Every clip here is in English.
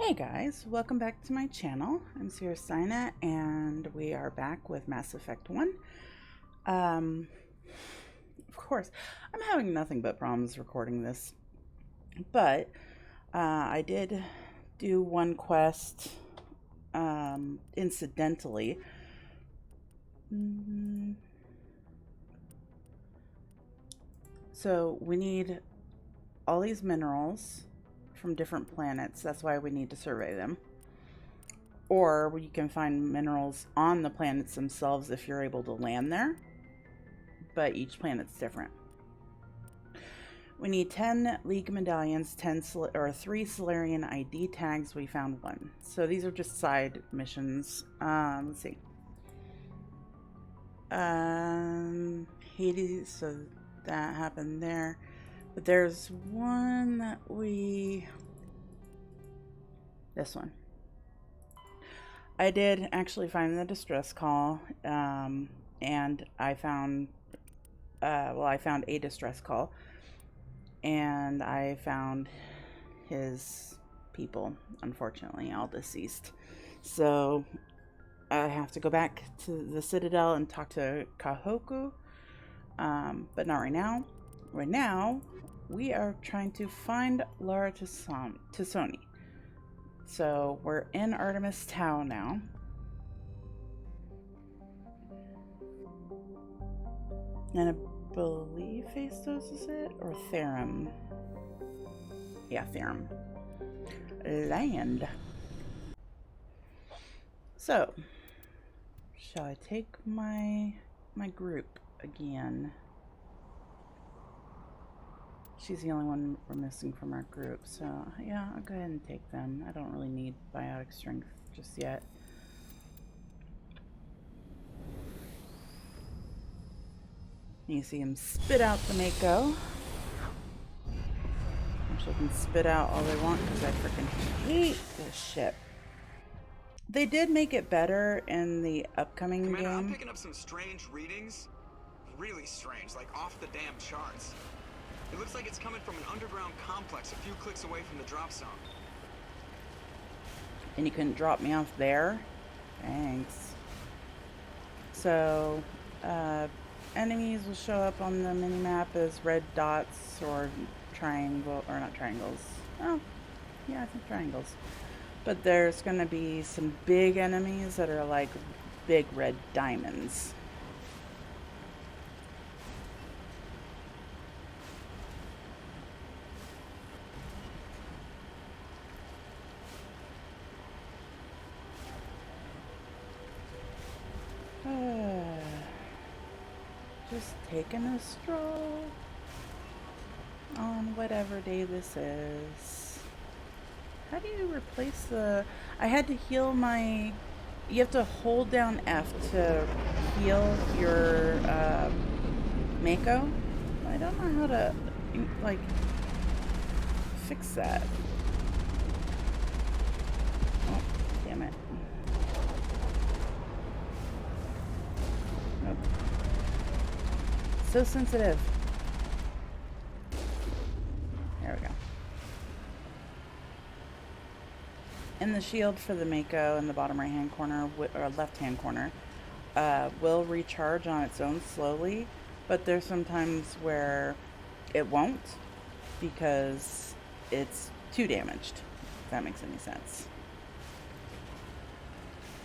Hey guys, welcome back to my channel. I'm Ciarasteina and we are back with Mass Effect 1. Of course, I'm having nothing but problems recording this, but I did do one quest incidentally. So we need all these minerals from different planets. That's why we need to survey them. Or you can find minerals on the planets themselves if you're able to land there. But each planet's different. We need 10 League medallions, 3 Solarian ID tags. We found 1. So these are just side missions. Let's see. Hades, so that happened there. But there's one that this one. I did actually find the distress call, and I found, I found a distress call, and I found his people, unfortunately, all deceased. So I have to go back to the Citadel and talk to Kahoku, but not right now. Right now, we are trying to find Liara Tassoni. So we're in Artemis Tau now. And I believe Phaestos is it? Or Therum? Yeah, Therum. Land. So, shall I take my group again? She's the only one we're missing from our group, so yeah, I'll go ahead and take them. I don't really need biotic strength just yet. You see him spit out the Mako. Which they can spit out all they want because I freaking hate this ship. They did make it better in the upcoming Commander, game. I'm picking up some strange readings. Really strange, like off the damn charts. It looks like it's coming from an underground complex a few clicks away from the drop zone. And you couldn't drop me off there? Thanks. So, enemies will show up on the minimap as red dots or not triangles. Oh, yeah, I think triangles. But there's going to be some big enemies that are like big red diamonds. Just taking a stroll on whatever day this is. How do you replace the... I had to heal my... You have to hold down F to heal your Mako. I don't know how to, like, fix that. Oh, damn it. Nope. So sensitive. There we go. And the shield for the Mako in the bottom right hand corner, or left hand corner, will recharge on its own slowly, but there's sometimes where it won't because it's too damaged, if that makes any sense.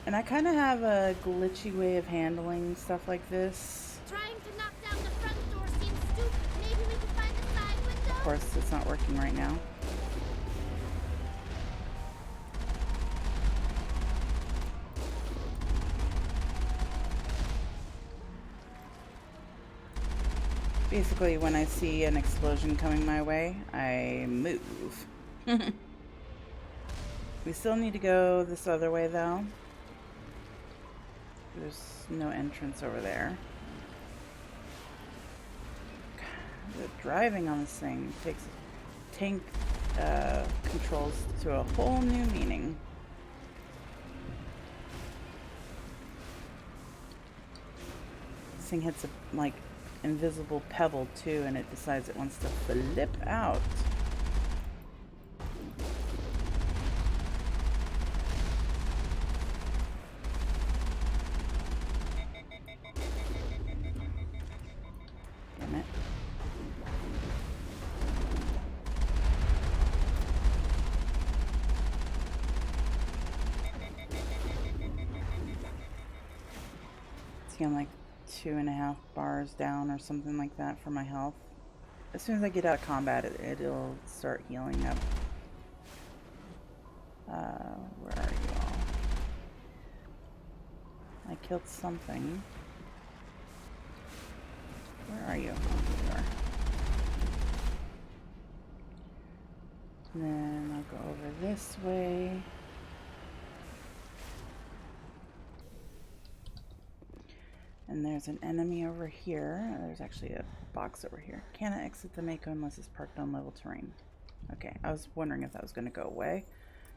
And I kind of have a glitchy way of handling stuff like this. Trying to knock down the front door seems stupid. Maybe we can find a side window? Of course, it's not working right now. Basically, when I see an explosion coming my way, I move. We still need to go this other way, though. There's no entrance over there. The driving on this thing takes tank controls to a whole new meaning. This thing hits a, like, invisible pebble too, and it decides it wants to flip out. think I'm like 2.5 bars down or something like that for my health. As soon as I get out of combat, it'll start healing up. Where are you all? I killed something. Where are you? Oh, you are. And then I'll go over this way. And there's an enemy over here. There's actually a box over here. Cannot exit the Mako unless it's parked on level terrain. Okay, I was wondering if that was going to go away,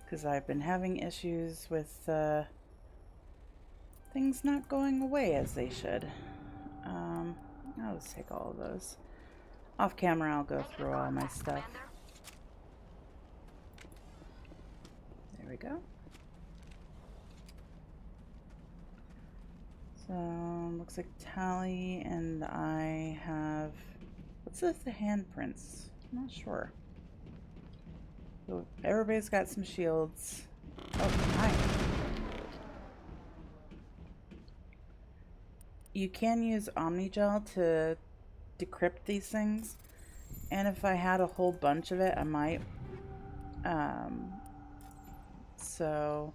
because I've been having issues with things not going away as they should. I'll just take all of those. Off camera, I'll go through all my stuff. There we go. So, looks like Tally and I have... What's with the handprints? I'm not sure. So, everybody's got some shields. Oh, hi. You can use Omnigel to decrypt these things. And if I had a whole bunch of it, I might. So,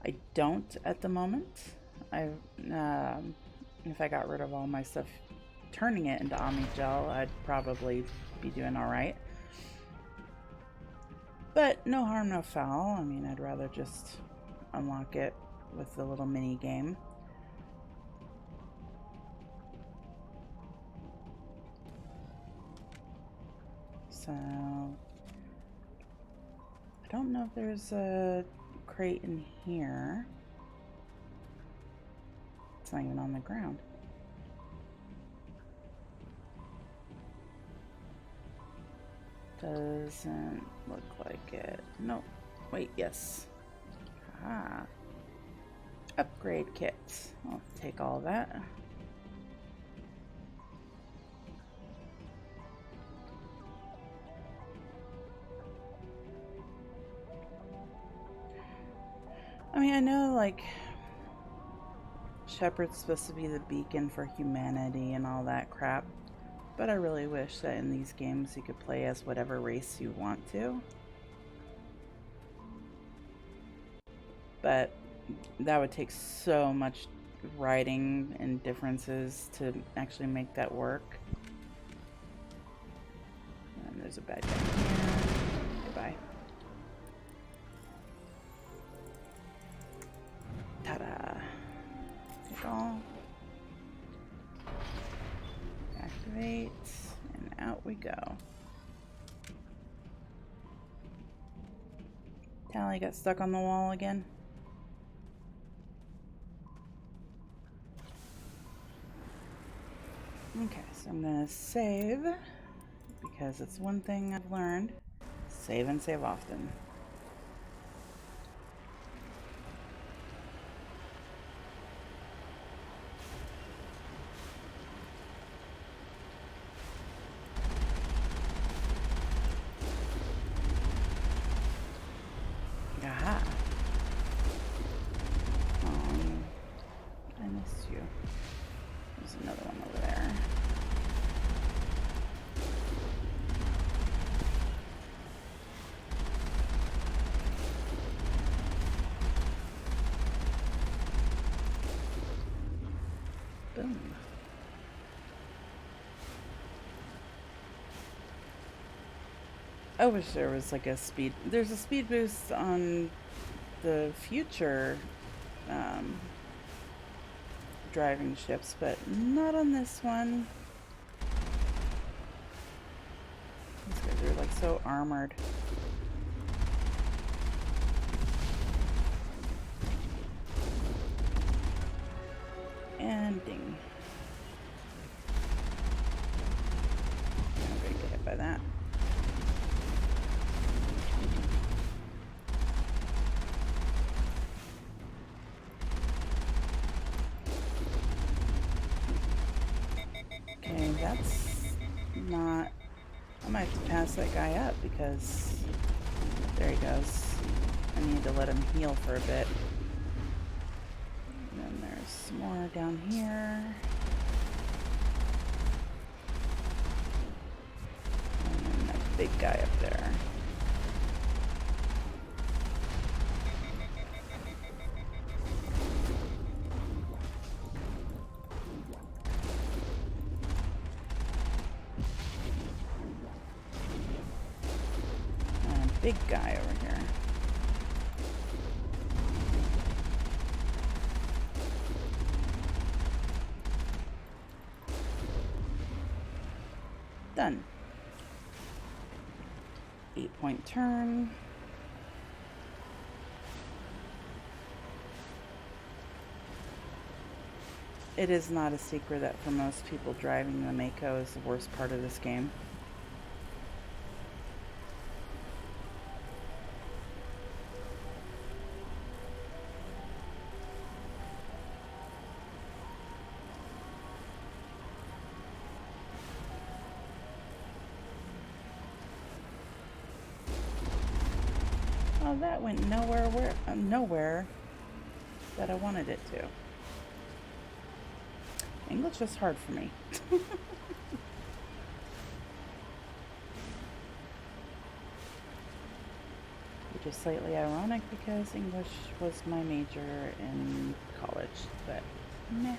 I don't at the moment. If I got rid of all my stuff, turning it into Omnigel, I'd probably be doing alright. But no harm, no foul. I mean, I'd rather just unlock it with the little mini game. So, I don't know if there's a crate in here. It's not even on the ground. Doesn't look like it. No. Wait, yes. Ah. Upgrade kits. I'll take all of that. I mean, I know, like, Shepard's supposed to be the beacon for humanity and all that crap, but I really wish that in these games you could play as whatever race you want to. But that would take so much writing and differences to actually make that work. And there's a bad guy here. Goodbye. Ta-da. Take all. Activate. And out we go. Tally got stuck on the wall again. Okay, so I'm gonna save, because it's one thing I've learned. Save and save often. Aha. I missed you. There's another one over there. Boom. I wish there was like a speed... There's a speed boost on the future driving ships, but not on this one. These guys are like so armored. And ding. I'm gonna get hit by that. Okay, that's not... I might have to pass that guy up because... There he goes. I need to let him heal for a bit. And then there's some more down here. And then that big guy up there. And a big guy over here. Done. 8-point turn. It is not a secret that for most people driving the Mako is the worst part of this game. Oh, that went nowhere that I wanted it to. English is hard for me. Which is slightly ironic because English was my major in college, but meh.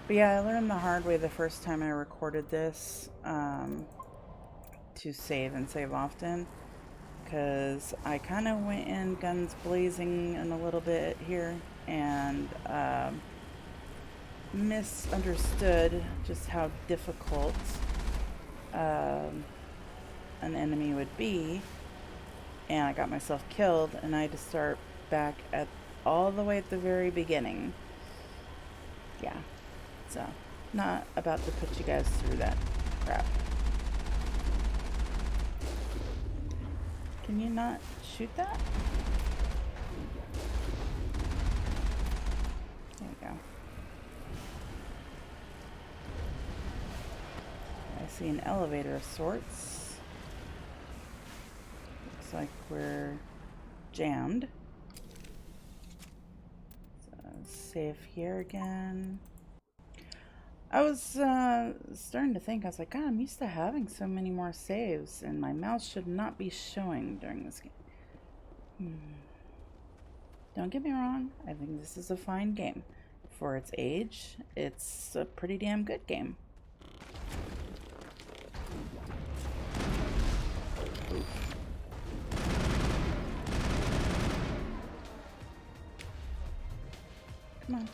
But yeah, I learned the hard way the first time I recorded this, to save and save often, because I kind of went in guns blazing in a little bit here and misunderstood just how difficult an enemy would be, and I got myself killed, and I had to start back at all the way at the very beginning. Yeah. So, not about to put you guys through that crap. Can you not shoot that? There we go. I see an elevator of sorts. Looks like we're jammed. So, save here again. I was starting to think, I was like, God, I'm used to having so many more saves, and my mouse should not be showing during this game. Don't get me wrong, I think this is a fine game. For its age, it's a pretty damn good game. Come on.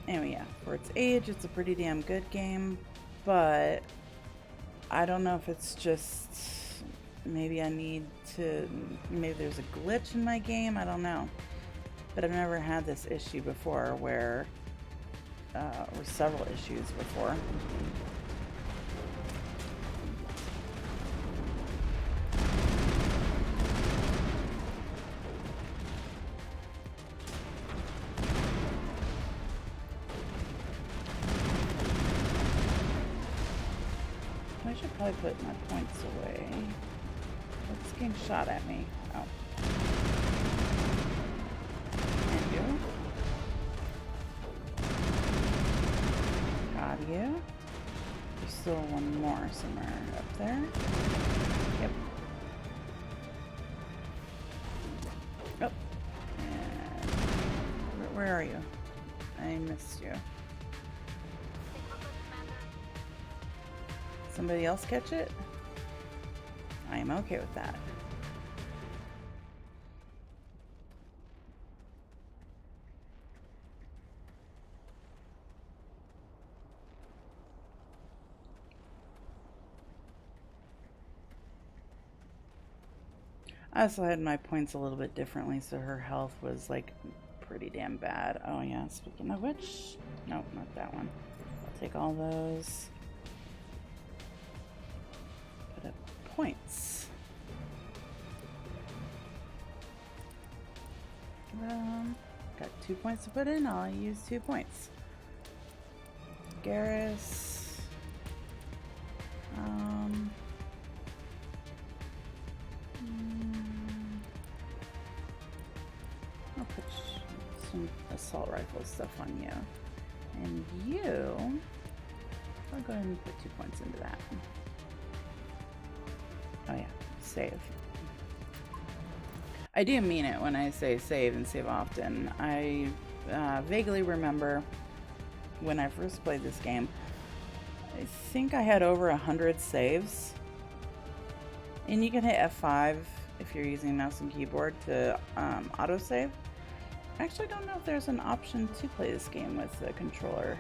Anyway, yeah, for its age, it's a pretty damn good game, but I don't know if it's just, maybe maybe there's a glitch in my game, I don't know. But I've never had this issue before or several issues before. I should probably put my points away. What's getting shot at me? Oh. And you? Got you. There's still one more somewhere up there. Yep. Oh. And where are you? I missed you. Somebody else catch it? I am okay with that. I also had my points a little bit differently, so her health was like pretty damn bad. Oh yeah, speaking of which, nope, not that one. I'll take all those. Points. Got 2 points to put in. I'll use 2 points. Garrus. precision assault rifle stuff on you. And you, I'll go ahead and put 2 points into that. Oh yeah, save. I do mean it when I say save and save often. I vaguely remember when I first played this game, I think I had over 100 saves. And you can hit F5 if you're using mouse and keyboard to autosave. I actually don't know if there's an option to play this game with the controller.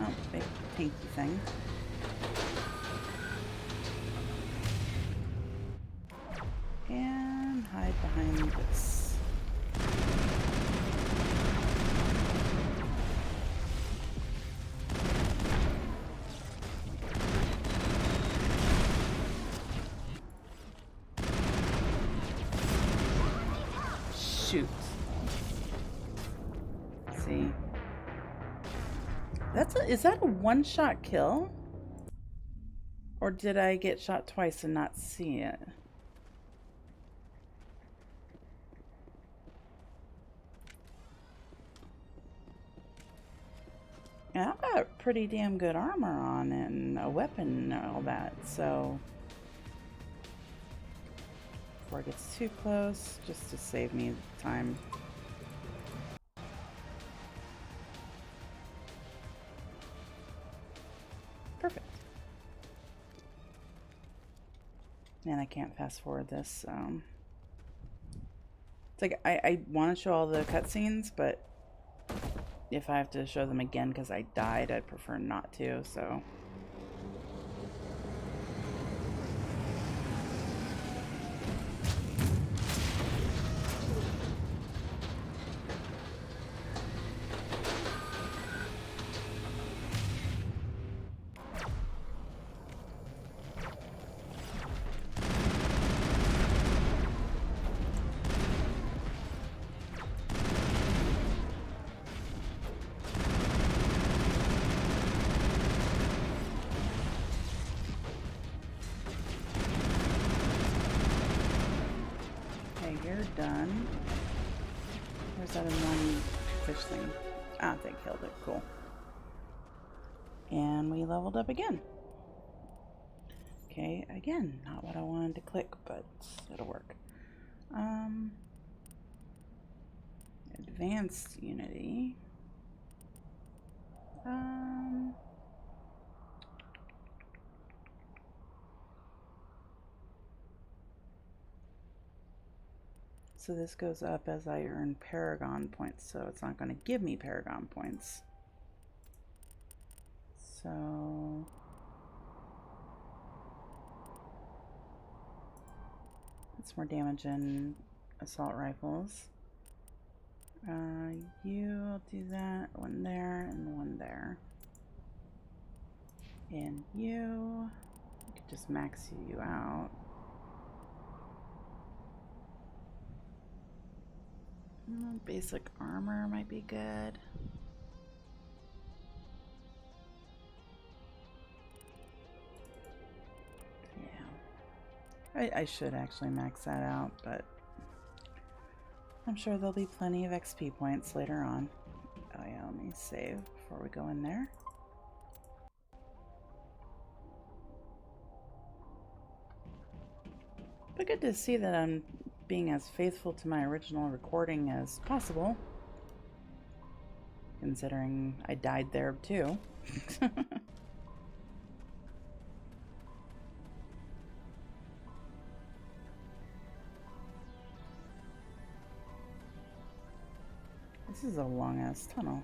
Oh, big tanky thing. And hide behind this. Shoot. See. Is that a one-shot kill? Or did I get shot twice and not see it? And I've got pretty damn good armor on and a weapon and all that, so before it gets too close, just to save me time. Perfect. And I can't fast forward this. It's like I want to show all the cutscenes, but if I have to show them again because I died, I'd prefer not to, so. You're done. Where's that annoying fish thing? Ah, they killed it. Cool. And we leveled up again. Okay, again, not what I wanted to click, but it'll work. Advanced Unity. So this goes up as I earn Paragon points, so it's not going to give me Paragon points. So that's more damage in assault rifles. You'll do that, one there and one there. And you could just max you out. Basic armor might be good. Yeah. I should actually max that out, but I'm sure there'll be plenty of XP points later on. Oh yeah, let me save before we go in there. But good to see that I'm being as faithful to my original recording as possible, considering I died there too. This is a long ass tunnel.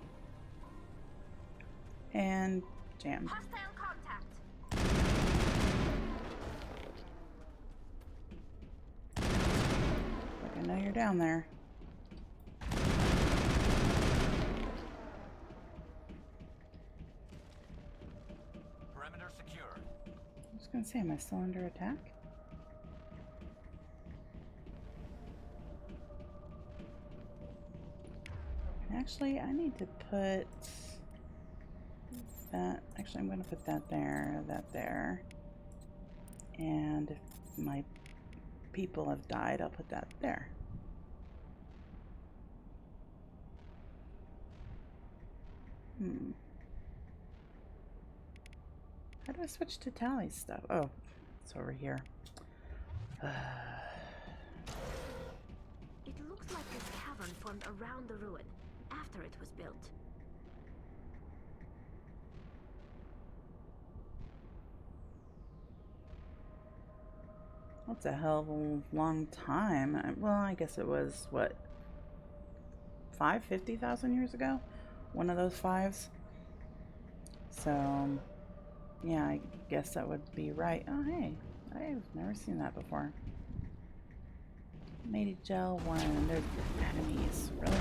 And jam. Hostile contact. Like, I know you're down there. Perimeter secure. I'm just gonna say, am I still under attack? Actually, I need to put that. Actually, I'm gonna put that there. And if my people have died, I'll put that there. How do I switch to tally stuff? Oh, it's over here. It looks like this cavern formed around the ruin, after it was built. That's a hell of a long time. Well, I guess it was, what, 50,000 years ago? One of those fives. So, yeah, I guess that would be right. Oh, hey, I've never seen that before. Matey Gel 1. There's enemies. Really?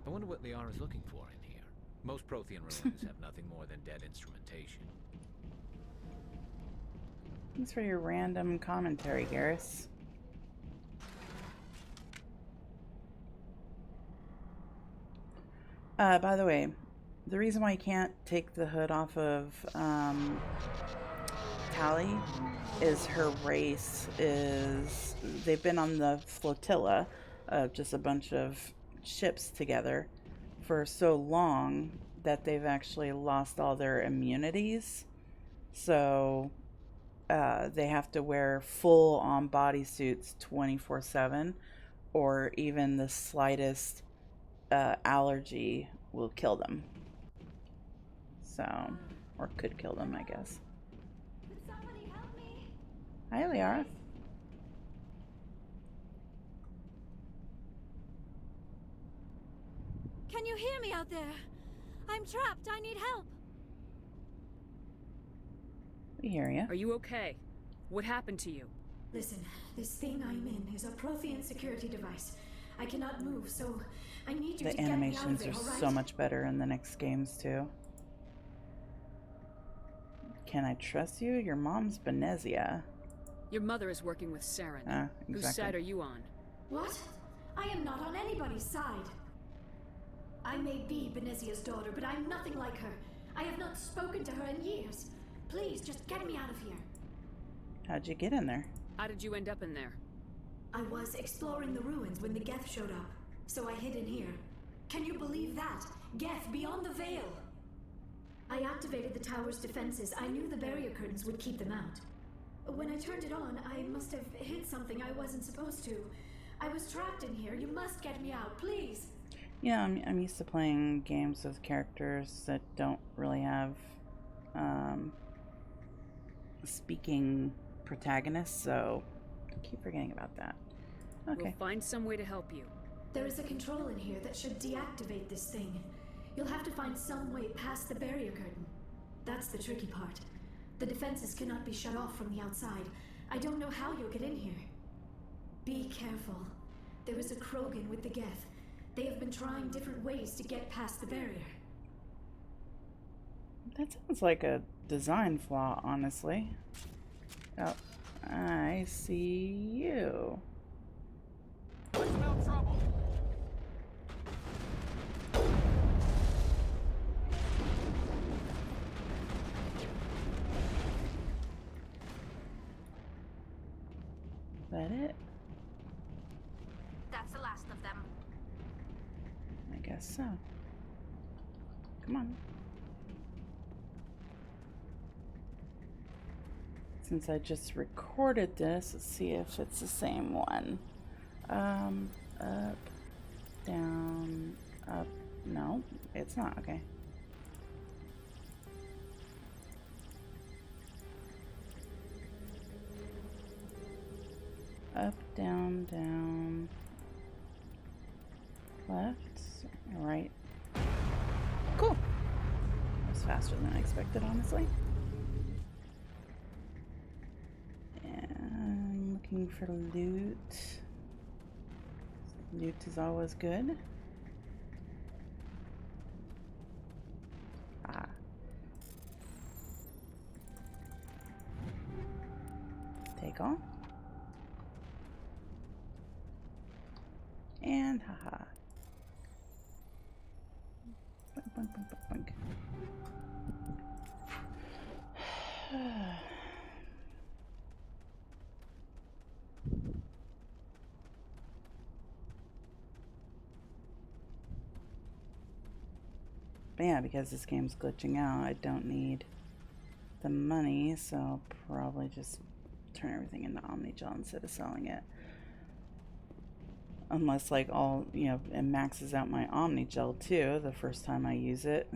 I wonder what Liara's looking for in here. Most Prothean ruins have nothing more than dead instrumentation. Thanks for your random commentary, Garrus. By the way, the reason why you can't take the hood off of Tally is her race is... They've been on the flotilla of just a bunch of ships together for so long that they've actually lost all their immunities. So they have to wear full-on bodysuits 24/7, or even the slightest allergy will kill them. So, or could kill them, I guess. Could somebody help me? Hi, Liara. Can you hear me out there? I'm trapped. I need help. We hear you. Are you okay? What happened to you? Listen, this thing I'm in is a Prothean security device. I cannot move, so I need you to The get me out of animations there, are all right? so much better in the next games, too. Can I trust you? Your mom's Benezia. Your mother is working with Ciarasteina. Exactly. Whose side are you on? What? I am not on anybody's side. I may be Benezia's daughter, but I'm nothing like her. I have not spoken to her in years. Please, just get me out of here. How'd you get in there? How did you end up in there? I was exploring the ruins when the Geth showed up, so I hid in here. Can you believe that? Geth beyond the veil! I activated the tower's defenses. I knew the barrier curtains would keep them out. When I turned it on, I must have hit something I wasn't supposed to. I was trapped in here. You must get me out, please! Yeah, I'm used to playing games with characters that don't really have speaking protagonists, so I keep forgetting about that. Okay. We'll find some way to help you. There is a control in here that should deactivate this thing. You'll have to find some way past the barrier curtain. That's the tricky part. The defenses cannot be shut off from the outside. I don't know how you'll get in here. Be careful. There is a Krogan with the Geth. They have been trying different ways to get past the barrier. That sounds like a design flaw, honestly. Oh, I see you. I smell trouble. Is that it? That's the last of them. I guess so. Come on. Since I just recorded this, let's see if it's the same one. Up, down, up. No, it's not. Okay. Up, down, down. Left, right. Cool. That was faster than I expected, honestly. And looking for loot. Loot is always good. vehicle. And haha. Boink, boink, boink, boink, boink. But yeah, because this game's glitching out, I don't need the money, so I'll probably just turn everything into Omnigel instead of selling it. Unless, like, it maxes out my Omnigel too the first time I use it.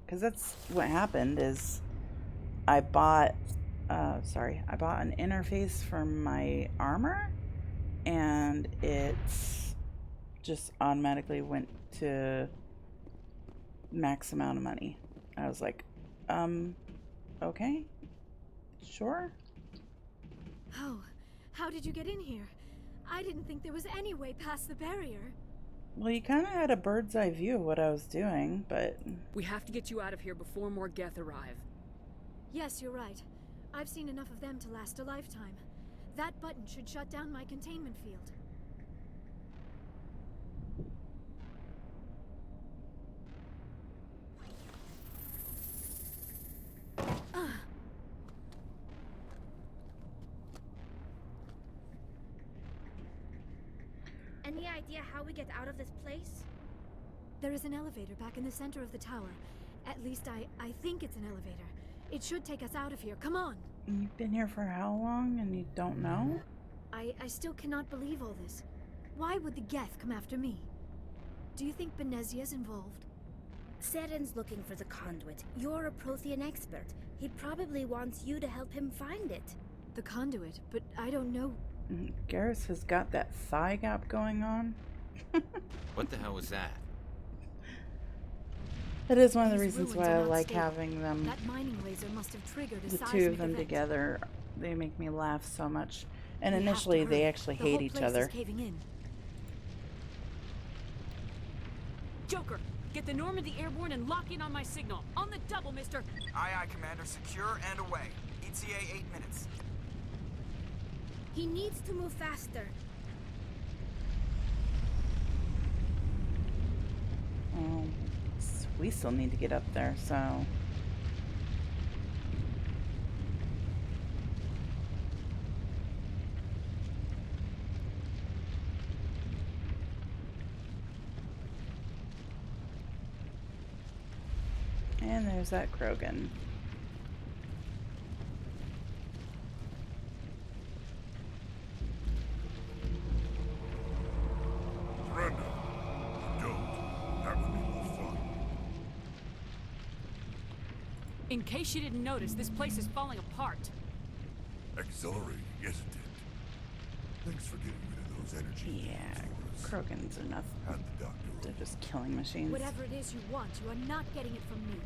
Because that's what happened is I bought an interface for my armor, and it just automatically went to max amount of money. I was like, okay, sure. Oh, how did you get in here? I didn't think there was any way past the barrier. Well, you kind of had a bird's eye view of what I was doing, but... We have to get you out of here before more Geth arrive. Yes, you're right. I've seen enough of them to last a lifetime. That button should shut down my containment field. Any idea how we get out of this place? There is an elevator back in the center of the tower. At least I think it's an elevator. It should take us out of here. Come on! You've been here for how long and you don't know? I still cannot believe all this. Why would the Geth come after me? Do you think Benezia's involved? Saren's looking for the conduit. You're a Prothean expert. He probably wants you to help him find it. The conduit, but I don't know. Garrus has got that thigh gap going on. What the hell was that? That is one of the These reasons ruins why are I not like stable. having them. That mining laser must have triggered a The seismic two of them event. together. They make me laugh so much. And We have to initially, they hurry. actually The hate whole each place other. is caving in. Joker, get the Normandy airborne and lock in on my signal. On the double, mister. Aye, aye, Commander. Secure and away. ETA 8 minutes. He needs to move faster. We still need to get up there, so... And there's that Krogan. Brenda, don't. That would be more fun. In case you didn't notice, this place is falling apart. Exhilarating, isn't it? Thanks for getting rid of those energy Yeah, things for us. Krogans are nothing. Hand the doctor They're over. just killing machines. Whatever it is you want, you are not getting it from me.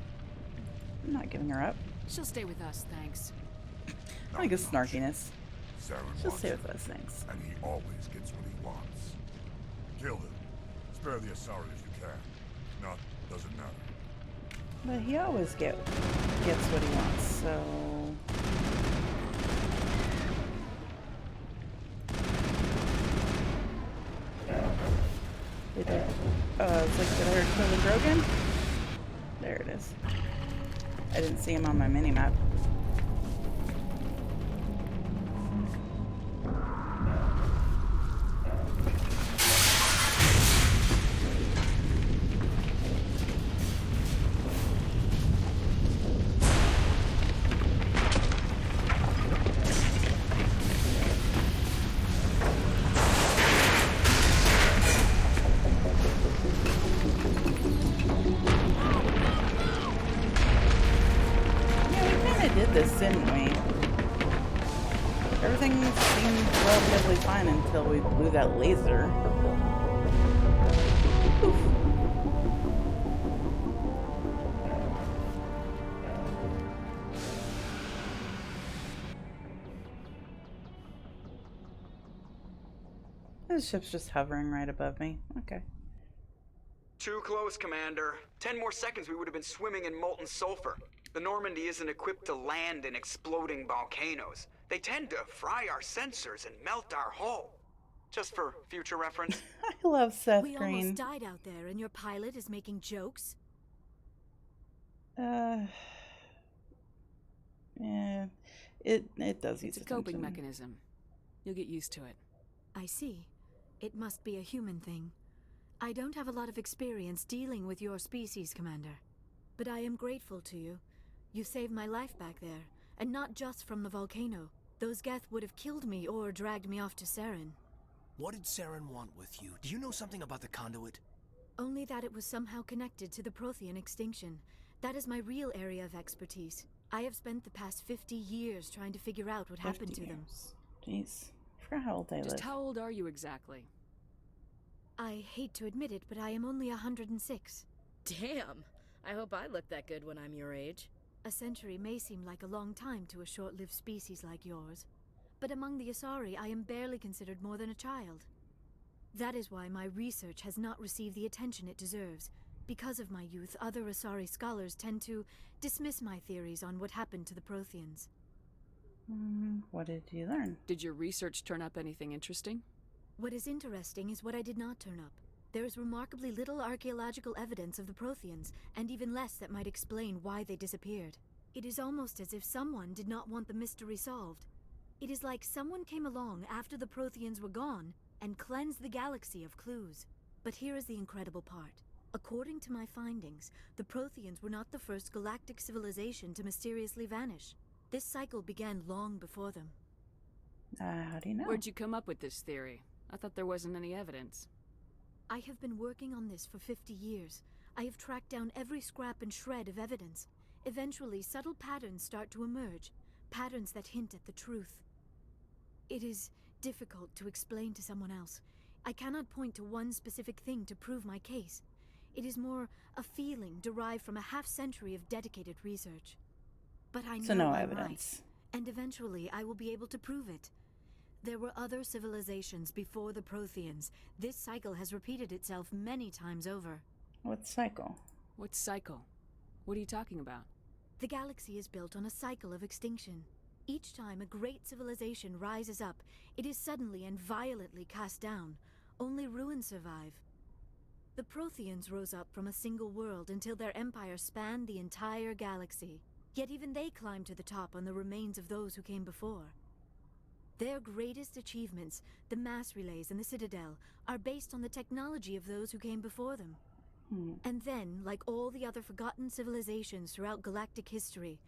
I'm not giving her up. She'll stay with us, thanks. I like his snarkiness. Saren She'll wants stay him, with us, thanks. and he always gets what he wants. Kill him. Spare the Asari if you can. If not, doesn't matter. But he always gets what he wants, so... Did it? It's like, did I hear kill the Krogan? There it is. I didn't see him on my mini-map. Didn't we? Everything seemed relatively fine until we blew that laser. Oof. This ship's just hovering right above me. Okay. Too close, Commander. 10 more seconds we would have been swimming in molten sulfur. The Normandy isn't equipped to land in exploding volcanoes. They tend to fry our sensors and melt our hull. Just for future reference. I love Seth We Green. almost died out there, and your pilot is making jokes? Yeah, it does use It's a coping attention. mechanism. You'll get used to it. I see. It must be a human thing. I don't have a lot of experience dealing with your species, Commander. But I am grateful to you. You saved my life back there, and not just from the volcano. Those Geth would have killed me or dragged me off to Saren. What did Saren want with you? Do you know something about the conduit? Only that it was somehow connected to the Prothean extinction. That is my real area of expertise. I have spent the past 50 years trying to figure out what happened to them. Jeez. I forgot how old I live. Just how old are you exactly? I hate to admit it, but I am only 106. Damn! I hope I look that good when I'm your age. A century may seem like a long time to a short-lived species like yours, but among the Asari I am barely considered more than a child. That is why my research has not received the attention it deserves. Because of my youth, other Asari scholars tend to dismiss my theories on what happened to the Protheans. What did you learn? Did your research turn up anything interesting? What is interesting is what I did not turn up. There is remarkably little archaeological evidence of the Protheans, and even less that might explain why they disappeared. It is almost as if someone did not want the mystery solved. It is like someone came along after the Protheans were gone and cleansed the galaxy of clues. But here is the incredible part. According to my findings, the Protheans were not the first galactic civilization to mysteriously vanish. This cycle began long before them. How do you know? Where'd you come up with this theory? I thought there wasn't any evidence. I have been working on this for 50 years. I have tracked down every scrap and shred of evidence. Eventually, subtle patterns start to emerge, patterns that hint at the truth. It is difficult to explain to someone else. I cannot point to one specific thing to prove my case. It is more a feeling derived from a half-century of dedicated research. But I know So no I'm evidence. right, and eventually I will be able to prove it. There were other civilizations before the Protheans. This cycle has repeated itself many times over. What cycle? What cycle? What are you talking about? The galaxy is built on a cycle of extinction. Each time a great civilization rises up, it is suddenly and violently cast down. Only ruins survive. The Protheans rose up from a single world until their empire spanned the entire galaxy. Yet even they climbed to the top on the remains of those who came before. Their greatest achievements, the mass relays and the Citadel, are based on the technology of those who came before them. And then, like all the other forgotten civilizations throughout galactic history,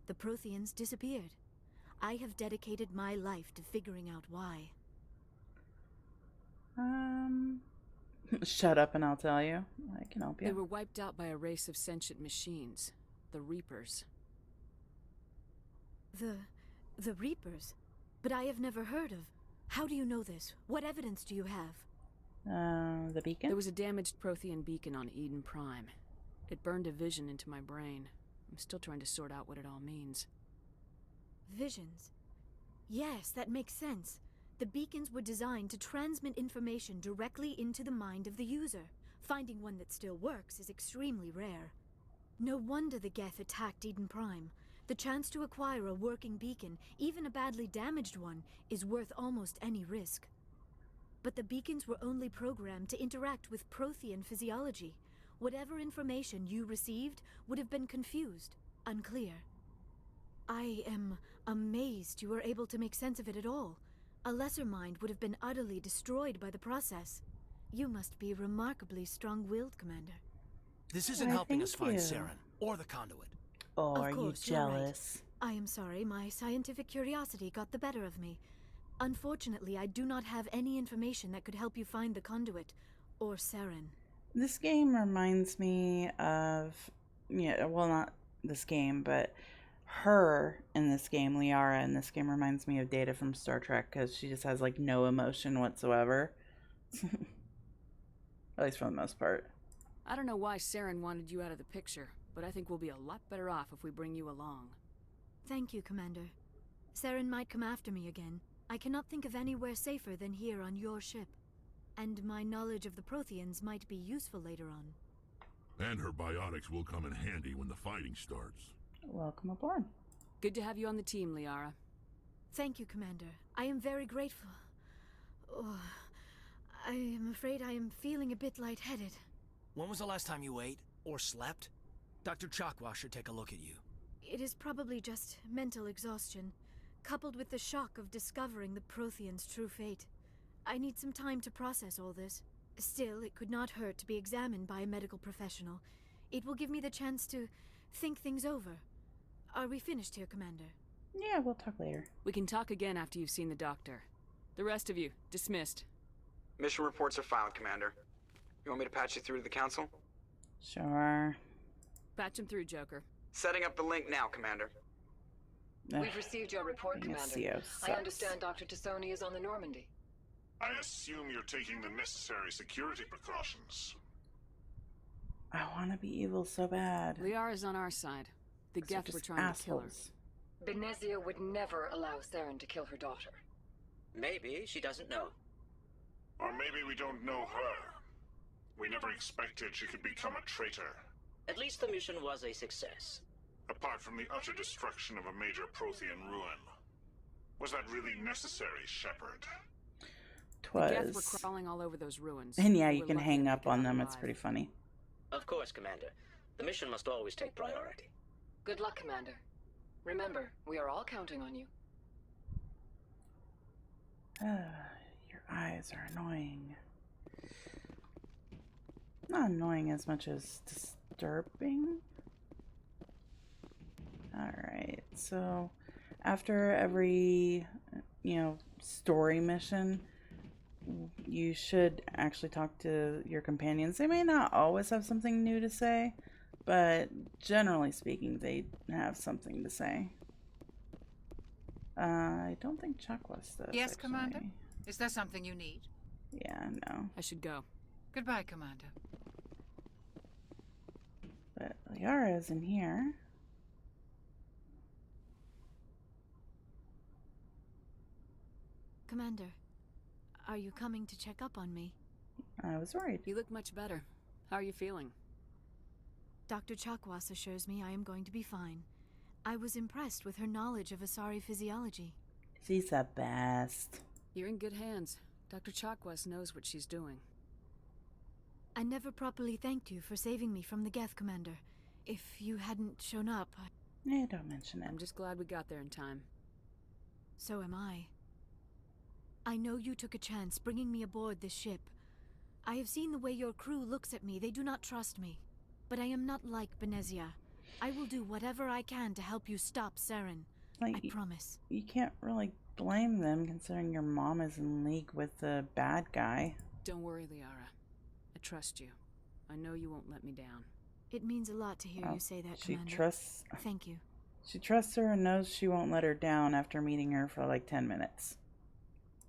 the Protheans disappeared. I have dedicated my life to figuring out why. Shut up and I'll tell you. I can help you. They were wiped out by a race of sentient machines. The Reapers. The Reapers? But I have never heard of. How do you know this? What evidence do you have? The beacon? There was a damaged Prothean beacon on Eden Prime. It burned a vision into my brain. I'm still trying to sort out what it all means. Visions. Yes, that makes sense. The beacons were designed to transmit information directly into the mind of the user. Finding one that still works is extremely rare. No wonder the Geth attacked Eden Prime. The chance to acquire a working beacon, even a badly damaged one, is worth almost any risk. But the beacons were only programmed to interact with Prothean physiology. Whatever information you received would have been confused, unclear. I am amazed you were able to make sense of it at all. A lesser mind would have been utterly destroyed by the process. You must be remarkably strong-willed, Commander. This isn't Why, helping us thank find you. Saren, or the conduit. Oh, Of are you course, you're right. jealous? I am sorry, my scientific curiosity got the better of me. Unfortunately, I do not have any information that could help you find the conduit, or Saren. This game reminds me of, well, not this game, but her in this game, Liara in this game, reminds me of Data from Star Trek because she just has like no emotion whatsoever. At least for the most part. I don't know why Saren wanted you out of the picture, but I think we'll be a lot better off if we bring you along. Thank you, Commander. Saren might come after me again. I cannot think of anywhere safer than here on your ship. And my knowledge of the Protheans might be useful later on. And her biotics will come in handy when the fighting starts. Welcome aboard. Good to have you on the team, Liara. Thank you, Commander. I am very grateful. Oh, I am afraid I am feeling a bit lightheaded. When was the last time you ate? Or slept? Dr. Chakwa should take a look at you. It is probably just mental exhaustion, coupled with the shock of discovering the Prothean's true fate. I need some time to process all this. Still, it could not hurt to be examined by a medical professional. It will give me the chance to think things over. Are we finished here, Commander? Yeah, we'll talk later. We can talk again after you've seen the doctor. The rest of you, dismissed. Mission reports are filed, Commander. You want me to patch you through to the Council? Sure. Patch him through, Joker. Setting up the link now, Commander. We've received your report, Commander. I understand Dr. Tassoni is on the Normandy. I assume you're taking the necessary security precautions. I want to be evil so bad. Liara's on our side. The Geth were trying to kill her. Benezia would never allow Saren to kill her daughter. Maybe she doesn't know. Or maybe we don't know her. We never expected she could become a traitor. At least the mission was a success. Apart from the utter destruction of a major Prothean ruin. Was that really necessary, Shepard? The Geth were crawling all over those ruins. And yeah, you can hang up on them. It's pretty funny. Of course, Commander. The mission must always take priority. Good luck, Commander. Remember, we are all counting on you. Your eyes are annoying. Not annoying as much as disturbing. Alright, so after every, story mission, you should actually talk to your companions. They may not always have something new to say, but generally speaking, they have something to say. I don't think Chakwas does. Yes, actually. Commander? Is there something you need? Yeah, no. I should go. Goodbye, Commander. But Liara's in here. Commander, are you coming to check up on me? I was worried. You look much better. How are you feeling? Dr. Chakwas assures me I am going to be fine. I was impressed with her knowledge of Asari physiology. She's the best. You're in good hands. Dr. Chakwas knows what she's doing. I never properly thanked you for saving me from the Geth, Commander. If you hadn't shown up, Yeah, don't mention it. I'm just glad we got there in time. So am I. I know you took a chance bringing me aboard this ship. I have seen the way your crew looks at me. They do not trust me. But I am not like Benezia. I will do whatever I can to help you stop Saren. I promise. You can't really blame them considering your mom is in league with the bad guy. Don't worry, Liara. I trust you. I know you won't let me down. It means a lot to hear you say that, Commander. She trusts... Thank you. She trusts her and knows she won't let her down after meeting her for like 10 minutes.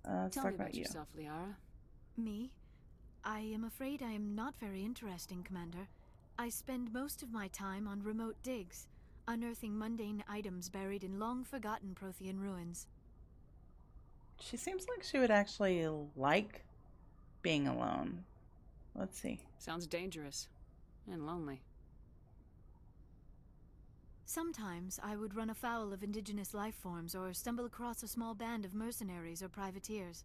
Let's Tell talk me about about you. yourself, Liara. Me? I am afraid I am not very interesting, Commander. I spend most of my time on remote digs, unearthing mundane items buried in long-forgotten Prothean ruins. She seems like she would actually like being alone. Let's see. Sounds dangerous. And lonely. Sometimes I would run afoul of indigenous life forms or stumble across a small band of mercenaries or privateers,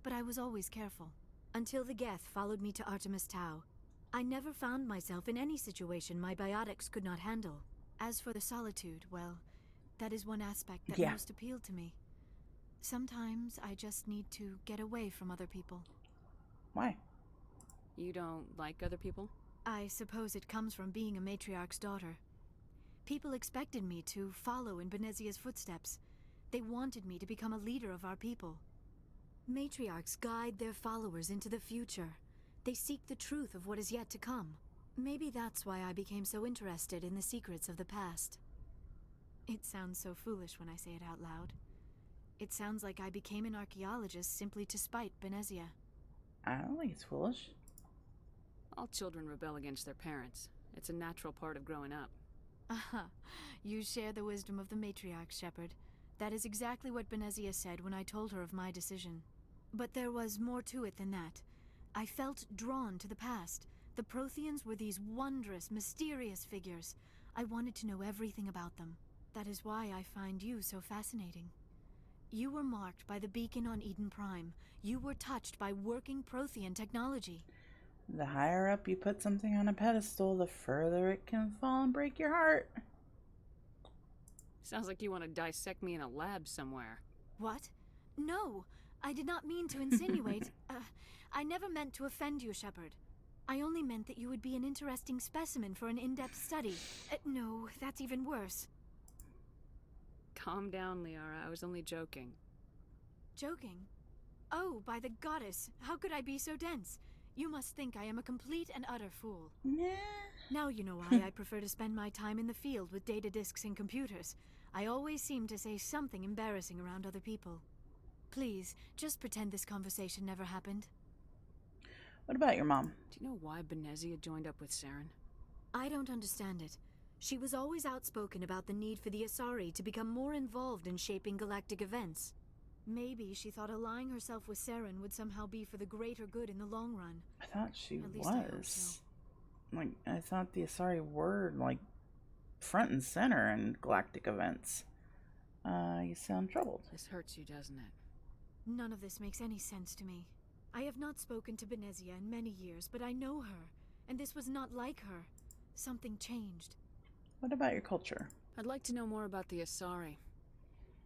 but I was always careful. Until the Geth followed me to Artemis Tau. I never found myself in any situation my biotics could not handle. As for the solitude, well, that is one aspect that most appealed to me. Sometimes I just need to get away from other people. Why? You don't like other people? I suppose it comes from being a matriarch's daughter. People expected me to follow in Benezia's footsteps. They wanted me to become a leader of our people. Matriarchs guide their followers into the future. They seek the truth of what is yet to come. Maybe that's why I became so interested in the secrets of the past. It sounds so foolish when I say it out loud. It sounds like I became an archaeologist simply to spite Benezia. I don't think it's foolish. All children rebel against their parents. It's a natural part of growing up. Aha, you share the wisdom of the matriarch, Shepard. That is exactly what Benezia said when I told her of my decision. But there was more to it than that. I felt drawn to the past. The Protheans were these wondrous, mysterious figures. I wanted to know everything about them. That is why I find you so fascinating. You were marked by the beacon on Eden Prime. You were touched by working Prothean technology. The higher up you put something on a pedestal, the further it can fall and break your heart. Sounds like you want to dissect me in a lab somewhere. What? No, I did not mean to insinuate. I never meant to offend you, Shepard. I only meant that you would be an interesting specimen for an in-depth study. No, that's even worse. Calm down, Liara. I was only joking. Joking? Oh, by the goddess, how could I be so dense? You must think I am a complete and utter fool. Nah. Now you know why I prefer to spend my time in the field with data disks and computers. I always seem to say something embarrassing around other people. Please, just pretend this conversation never happened. What about your mom? Do you know why Benezia joined up with Saren? I don't understand it. She was always outspoken about the need for the Asari to become more involved in shaping galactic events. Maybe she thought allying herself with Saren would somehow be for the greater good in the long run. I thought she At least I hope was. so. Like, I thought the Asari were, like, front and center in galactic events. You sound troubled. This hurts you, doesn't it? None of this makes any sense to me. I have not spoken to Benezia in many years, but I know her, and this was not like her. Something changed. What about your culture? I'd like to know more about the Asari.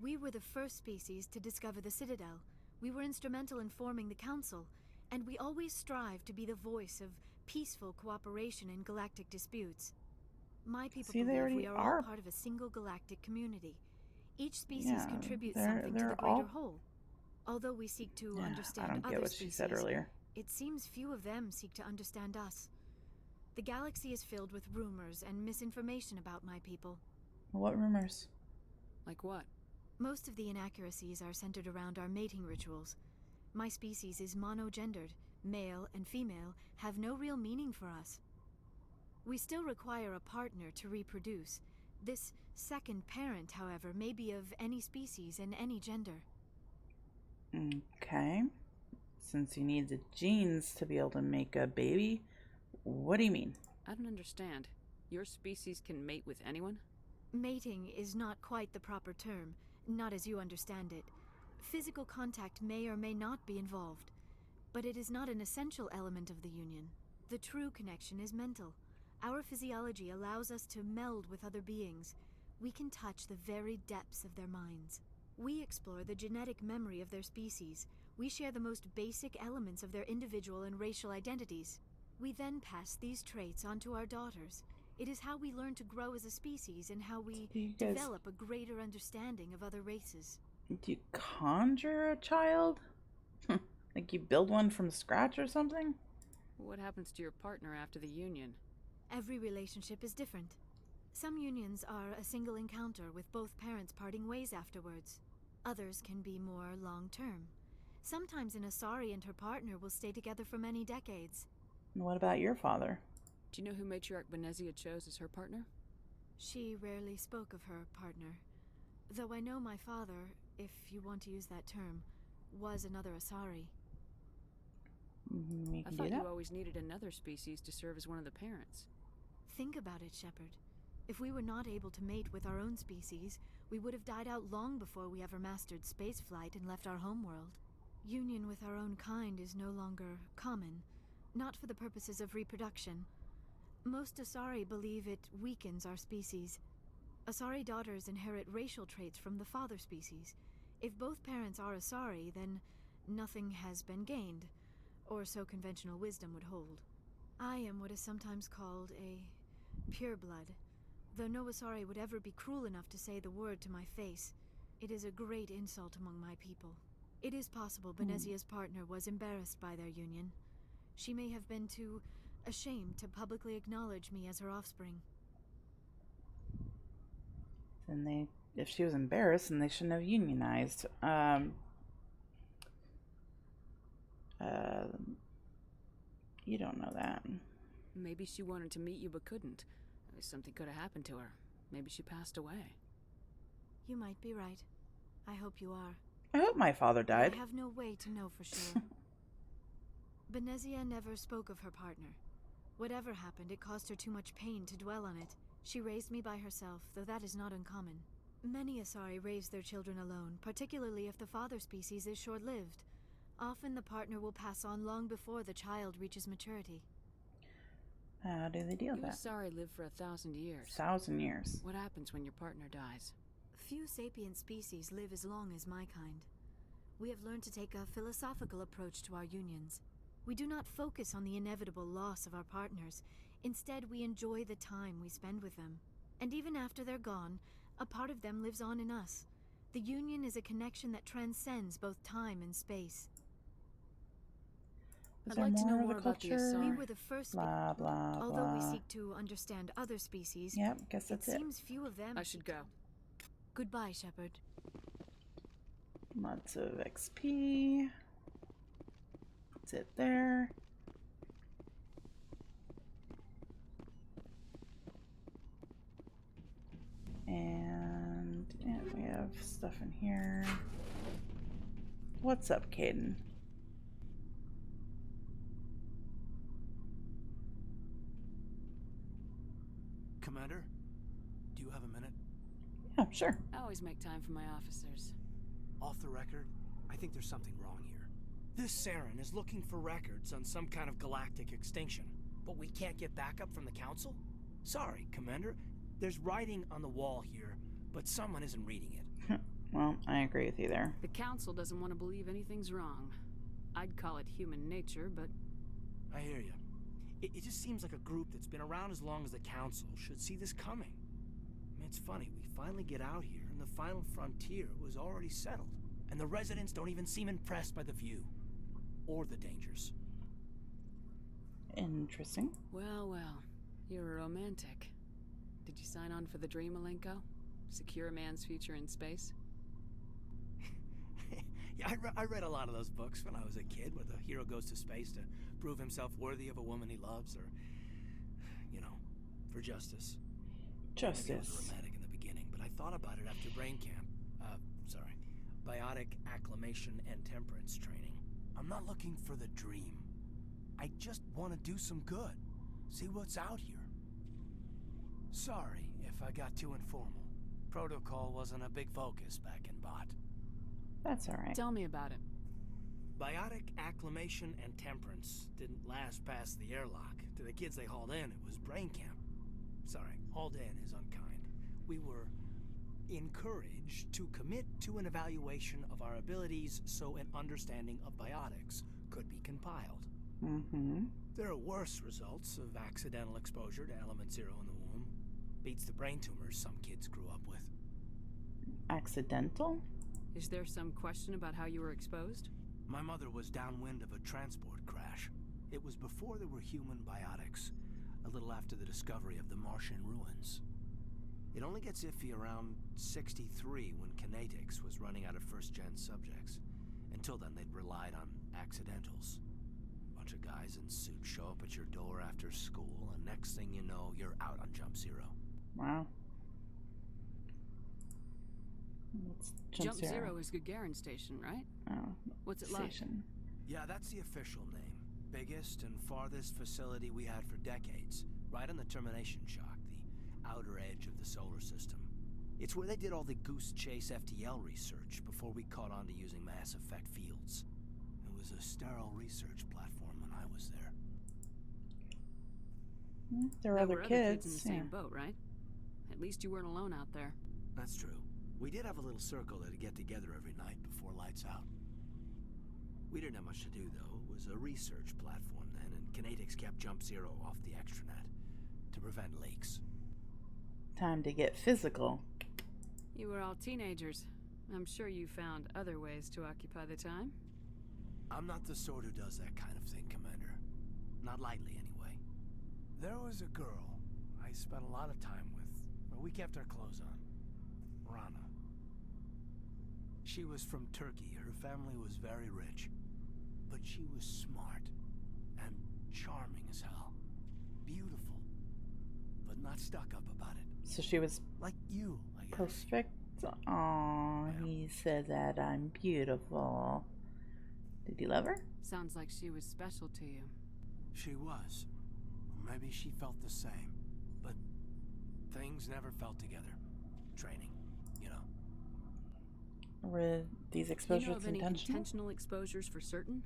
We were the first species to discover the Citadel. We were instrumental in forming the Council, and we always strive to be the voice of peaceful cooperation in galactic disputes. My people believe we are all part of a single galactic community. Each species contributes something to the greater whole. Although we seek to understand I don't other get what species, she said earlier. it seems few of them seek to understand us. The galaxy is filled with rumors and misinformation about my people. What rumors? Like what? Most of the inaccuracies are centered around our mating rituals. My species is monogendered. Male and female have no real meaning for us. We still require a partner to reproduce. This second parent, however, may be of any species and any gender. Okay. Since you need the genes to be able to make a baby, what do you mean? I don't understand. Your species can mate with anyone? Mating is not quite the proper term, not as you understand it. Physical contact may or may not be involved, but it is not an essential element of the union. The true connection is mental. Our physiology allows us to meld with other beings. We can touch the very depths of their minds. We explore the genetic memory of their species. We share the most basic elements of their individual and racial identities. We then pass these traits on to our daughters. It is how we learn to grow as a species and how we develop a greater understanding of other races. Do you conjure a child? Like you build one from scratch or something? What happens to your partner after the union? Every relationship is different. Some unions are a single encounter with both parents parting ways afterwards. Others can be more long-term. Sometimes an Asari and her partner will stay together for many decades. And what about your father? Do you know who Matriarch Benezia chose as her partner? She rarely spoke of her partner. Though I know my father, if you want to use that term, was another Asari. I thought you always needed another species to serve as one of the parents. Think about it, Shepard. If we were not able to mate with our own species, we would have died out long before we ever mastered spaceflight and left our homeworld. Union with our own kind is no longer common, not for the purposes of reproduction. Most Asari believe it weakens our species. Asari daughters inherit racial traits from the father species. If both parents are Asari, then nothing has been gained, or so conventional wisdom would hold. I am what is sometimes called a pureblood. Though no Asari would ever be cruel enough to say the word to my face, it is a great insult among my people. It is possible Benezia's partner was embarrassed by their union. She may have been too ashamed to publicly acknowledge me as her offspring. Then if she was embarrassed, then they shouldn't have unionized. You don't know that. Maybe she wanted to meet you but couldn't. Something could have happened to her. Maybe she passed away. You might be right. I hope you are. I hope my father died. I have no way to know for sure. Benezia never spoke of her partner. Whatever happened, it caused her too much pain to dwell on it. She raised me by herself, though that is not uncommon. Many Asari raise their children alone, particularly if the father species is short-lived. Often the partner will pass on long before the child reaches maturity. How do they deal with You that? Asari live for 1,000 years. 1,000 years. What happens when your partner dies? Few sapient species live as long as my kind. We have learned to take a philosophical approach to our unions. We do not focus on the inevitable loss of our partners. Instead, we enjoy the time we spend with them. And even after they're gone, a part of them lives on in us. The union is a connection that transcends both time and space. I'd like to know more about the Asari. We were the first. Blah, blah, Although we blah. seek to understand other species, Yep, guess that's it. seems few of them. I should go. Goodbye, Shepard. Lots of XP. That's it there. And yeah, we have stuff in here. What's up, Caden? Commander, do you have a minute? Yeah, sure. I always make time for my officers. Off the record, I think there's something wrong here. This Saren is looking for records on some kind of galactic extinction, but we can't get backup from the Council? Sorry, Commander. There's writing on the wall here, but someone isn't reading it. Well, I agree with you there. The Council doesn't want to believe anything's wrong. I'd call it human nature, but... I hear you. It just seems like a group that's been around as long as the Council should see this coming. I mean, it's funny, we finally get out here, and the final frontier was already settled. And the residents don't even seem impressed by the view. Or the dangers. Interesting. Well, well. You're a romantic. Did you sign on for the dream, Malenko? Secure a man's future in space? Yeah, I read a lot of those books when I was a kid, where the hero goes to space to prove himself worthy of a woman he loves, or, you know, for justice. Justice. Maybe I was romantic in the beginning, but I thought about it after brain camp. Biotic acclimation and temperance training. I'm not looking for the dream. I just want to do some good. See what's out here. Sorry if I got too informal. Protocol wasn't a big focus back in Bot. That's alright. Tell me about it. Biotic acclimation and temperance didn't last past the airlock. To the kids they hauled in, it was brain camp. Sorry, hauled in is unkind. We were encouraged to commit to an evaluation of our abilities so an understanding of biotics could be compiled. Mm-hmm. There are worse results of accidental exposure to element 0 in the womb. Beats the brain tumors some kids grew up with. Accidental? Is there some question about how you were exposed? My mother was downwind of a transport crash. It was before there were human biotics, a little after the discovery of the Martian ruins. It only gets iffy around 63 when kinetics was running out of first-gen subjects. Until then, they'd relied on accidentals. Bunch of guys in suits show up at your door after school, and next thing you know, you're out on Jump Zero. Wow. What's Jump Zero is Gagarin Station, right? Oh. What's it station. like? Yeah, that's the official name. Biggest and farthest facility we had for decades. Right on the termination shock, the outer edge of the solar system. It's where they did all the Goose Chase FTL research before we caught on to using mass effect fields. It was a sterile research platform when I was there. There were other kids in the same boat, right? At least you weren't alone out there. That's true. We did have a little circle that'd get together every night before lights out. We didn't have much to do, though. It was a research platform then, and kinetics kept Jump Zero off the extranet to prevent leaks. Time to get physical. You were all teenagers. I'm sure you found other ways to occupy the time. I'm not the sort who does that kind of thing, Commander. Not lightly, anyway. There was a girl I spent a lot of time with, but we kept our clothes on. Rana. She was from Turkey. Her family was very rich. But she was smart and charming as hell. Beautiful, but not stuck up about it. So she was like you, I guess. Perfect. Aww, yeah. He said that I'm beautiful. Did you love her? Sounds like she was special to you. She was. Maybe she felt the same. But things never felt together. Training, you know. Were these You exposures know of any intentional? intentional exposures for certain?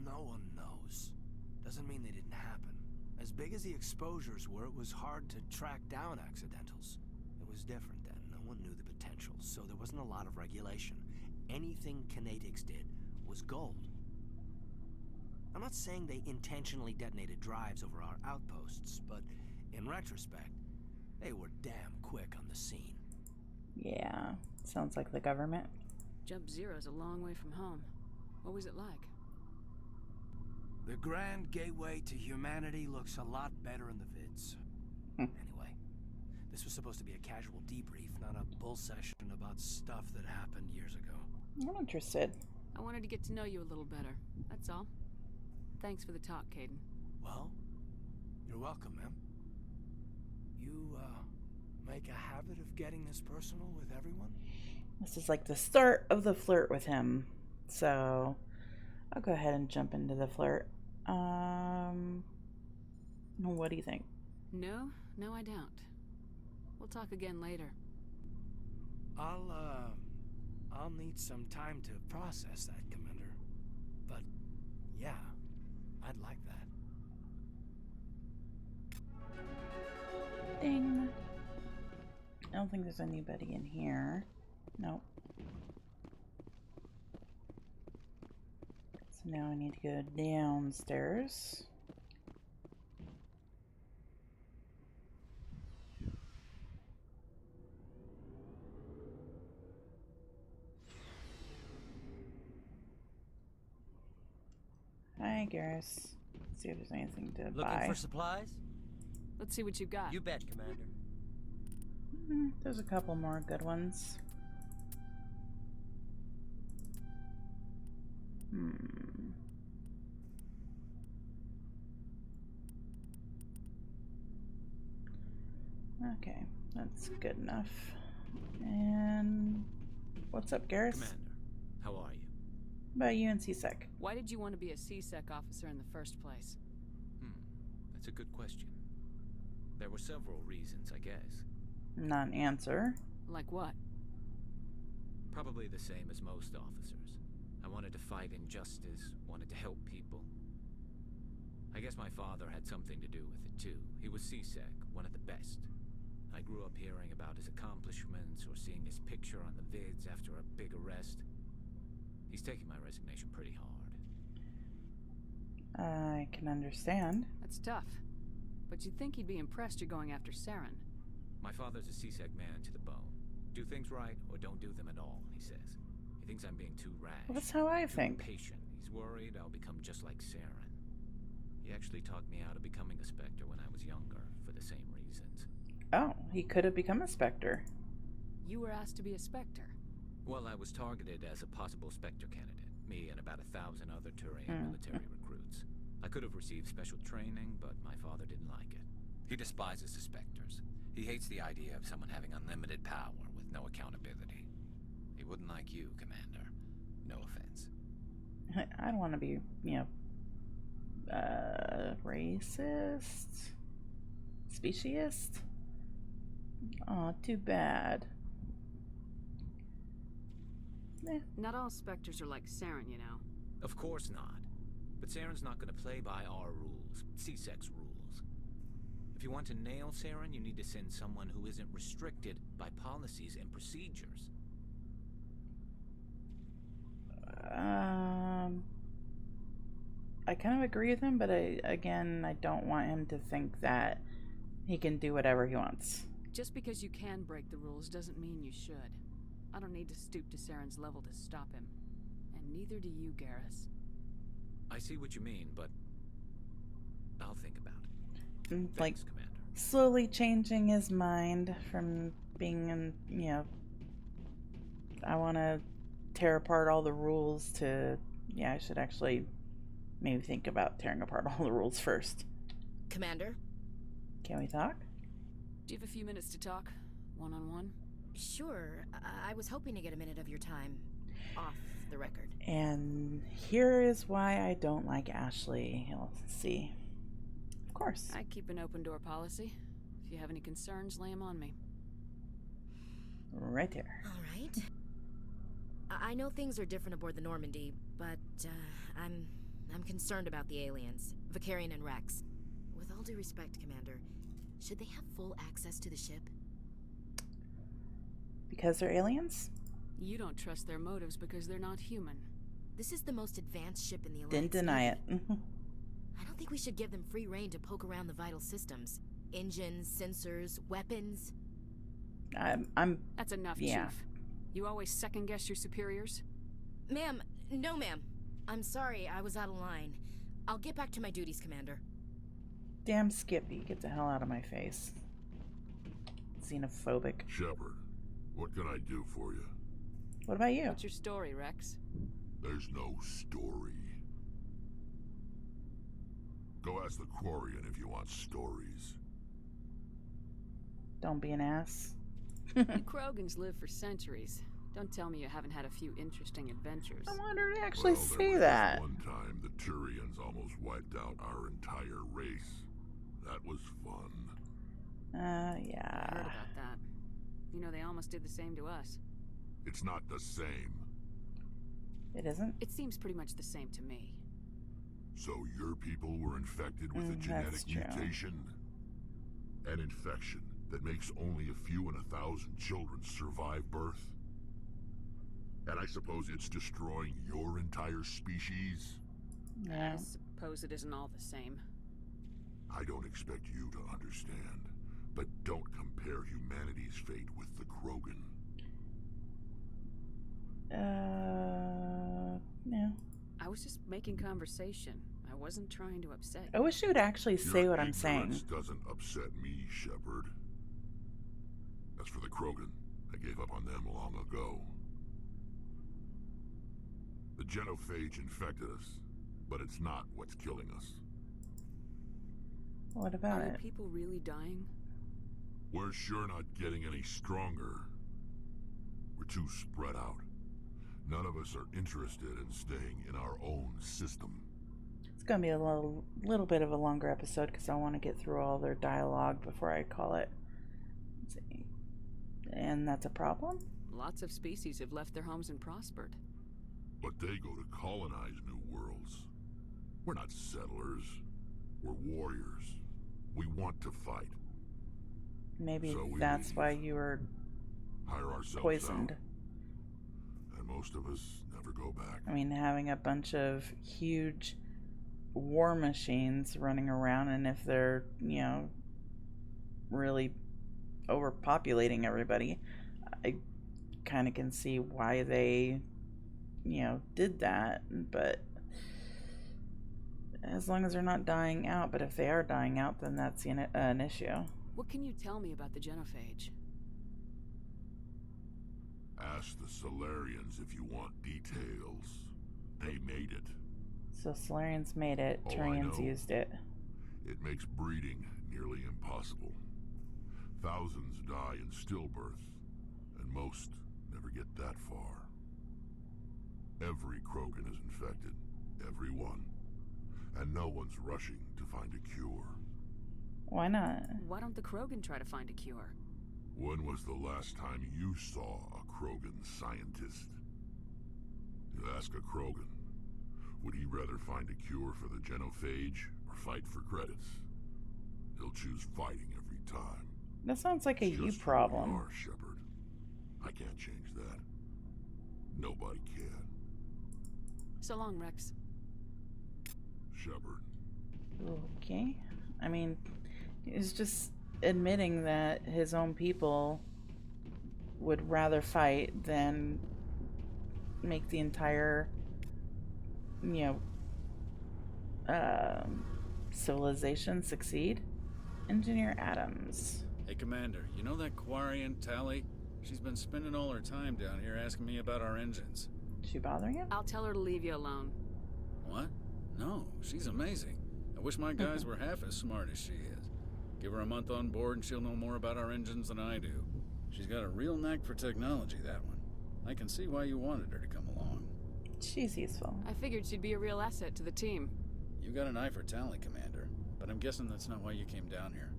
No one knows. Doesn't mean they didn't happen. As big as the exposures were, it was hard to track down accidentals. It was different then. No one knew the potential, so there wasn't a lot of regulation. Anything Kinetics did was gold. I'm not saying they intentionally detonated drives over our outposts, but in retrospect, they were damn quick on the scene. Yeah, sounds like the government. Jump Zero's a long way from home. What was it like? The grand gateway to humanity looks a lot better in the vids. Anyway, this was supposed to be a casual debrief, not a bull session about stuff that happened years ago. I'm interested. I wanted to get to know you a little better. That's all. Thanks for the talk, Caden. Well, you're welcome, ma'am. You, make a habit of getting this personal with everyone? This is like the start of the flirt with him. So, I'll go ahead and jump into the flirt. What do you think? No, I don't. We'll talk again later. I'll need some time to process that, Commander. But, yeah, I'd like that. Ding. I don't think there's anybody in here. Nope. So now I need to go downstairs. Hi, Garrus. See if there's anything to buy. Looking for supplies? Let's see what you got. You bet, Commander. There's a couple more good ones. Okay, that's good enough. And what's up, Garrus? Commander, how are you? How about you and CSEC? Why did you want to be a CSEC officer in the first place? That's a good question. There were several reasons, I guess. Non-answer. Like what? Probably the same as most officers. I wanted to fight injustice, wanted to help people. I guess my father had something to do with it too. He was CSEC, one of the best. I grew up hearing about his accomplishments or seeing his picture on the vids after a big arrest. He's taking my resignation pretty hard. I can understand. That's tough. But you'd think he'd be impressed you're going after Saren. My father's a CSEC man to the bone. Do things right or don't do them at all, he says. He thinks I'm being too rash. Well, that's how I too think. Impatient. He's worried I'll become just like Saren. He actually talked me out of becoming a Spectre when I was younger, for the same reasons. Oh, he could have become a Spectre. You were asked to be a Spectre? Well, I was targeted as a possible Spectre candidate. Me and about 1,000 other Turian military recruits. I could have received special training, but my father didn't like it. He despises the Spectres. He hates the idea of someone having unlimited power with no accountability. He wouldn't like you, Commander. No offense. I don't want to be, racist? Speciesist? Oh, too bad. Not all Spectres are like Saren, you know. Of course not. But Saren's not going to play by our rules, CSEC's rules. If you want to nail Saren, you need to send someone who isn't restricted by policies and procedures. I kind of agree with him, but I don't want him to think that he can do whatever he wants. Just because you can break the rules doesn't mean you should. I don't need to stoop to Saren's level to stop him. And neither do you, Garrus. I see what you mean, but I'll think about it. Like, Thanks, Commander. Slowly changing his mind from being I want to tear apart all the rules to, I should actually maybe think about tearing apart all the rules first. Commander? Can we talk? Do you have a few minutes to talk? One-on-one? Sure. I was hoping to get a minute of your time off the record. And here is why I don't like Ashley. Let's see. Of course. I keep an open door policy. If you have any concerns, lay them on me. Right there. All right. I know things are different aboard the Normandy, but I'm concerned about the aliens, Vicarian and Rex. With all due respect, Commander, should they have full access to the ship? Because they're aliens? You don't trust their motives because they're not human. This is the most advanced ship in the Alliance. Didn't deny it. I don't think we should give them free rein to poke around the vital systems. Engines, sensors, weapons. That's enough, yeah. Chief. You always second-guess your superiors? Ma'am, no ma'am. I'm sorry, I was out of line. I'll get back to my duties, Commander. Damn Skippy, get the hell out of my face. Xenophobic. Shepard, what can I do for you? What about you? What's your story, Rex? There's no story. Go ask the Quarian if you want stories. Don't be an ass. You Krogans live for centuries. Don't tell me you haven't had a few interesting adventures. I wanted to actually say there was that. One time the Turians almost wiped out our entire race. That was fun. Yeah. I heard about that. You know, they almost did the same to us. It's not the same. It isn't? It seems pretty much the same to me. So your people were infected with a genetic mutation? An infection that makes only a few in 1,000 children survive birth? And I suppose it's destroying your entire species? Yeah. I suppose it isn't all the same. I don't expect you to understand, but don't compare humanity's fate with the Krogan. No. I was just making conversation. I wasn't trying to upset I you. wish you would actually say what I'm saying. Ignorance doesn't upset me, Shepard. As for the Krogan, I gave up on them long ago. The genophage infected us, but it's not what's killing us. What about Are it? people really dying? We're sure not getting any stronger. We're too spread out. None of us are interested in staying in our own system. It's going to be a little bit of a longer episode because I want to get through all their dialogue before I call it. Let's see. And that's a problem? Lots of species have left their homes and prospered. But they go to colonize new worlds. We're not settlers. We're warriors. We want to fight. Maybe So we that's leave. why you were Hire ourselves poisoned. out. And most of us never go back. I mean, having a bunch of huge war machines running around, and if they're, you know, really overpopulating everybody, I kind of can see why they, you know, did that. But as long as they're not dying out, but if they are dying out, then that's an issue. What can you tell me about the genophage? Ask the Solarians if you want details. They made it. So Solarians made it, Oh, I Turians know. used it. It makes breeding nearly impossible. Thousands die in stillbirth, and most never get that far. Every Krogan is infected. Every one. And no one's rushing to find a cure. Why not? Why don't the Krogan try to find a cure? When was the last time you saw a Krogan scientist? You ask a Krogan, would he rather find a cure for the genophage or fight for credits? He'll choose fighting every time. That sounds like a It's you just who problem. we are, Shepard. I can't change that. Nobody can. So long, Rex. Shepard. Okay. I mean, he's just admitting that his own people would rather fight than make the entire, you know, civilization succeed. Engineer Adams. Hey, Commander, you know that Quarian Tally? She's been spending all her time down here asking me about our engines. She bothering you? I'll tell her to leave you alone. What? No, she's amazing. I wish my guys were half as smart as she is. Give her a month on board and she'll know more about our engines than I do. She's got a real knack for technology, that one. I can see why you wanted her to come along. She's useful. I figured she'd be a real asset to the team. You got an eye for Tally, Commander, but I'm guessing that's not why you came down here.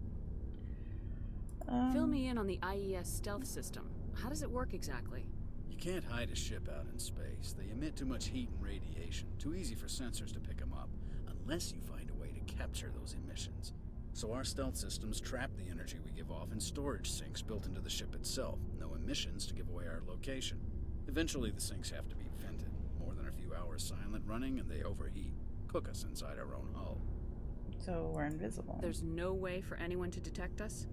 Fill me in on the IES stealth system. How does it work exactly? You can't hide a ship out in space. They emit too much heat and radiation, too easy for sensors to pick them up, unless you find a way to capture those emissions. So our stealth systems trap the energy we give off in storage sinks built into the ship itself. No emissions to give away our location. Eventually the sinks have to be vented. More than a few hours silent running and they overheat. Cook us inside our own hull. So we're invisible. There's no way for anyone to detect us?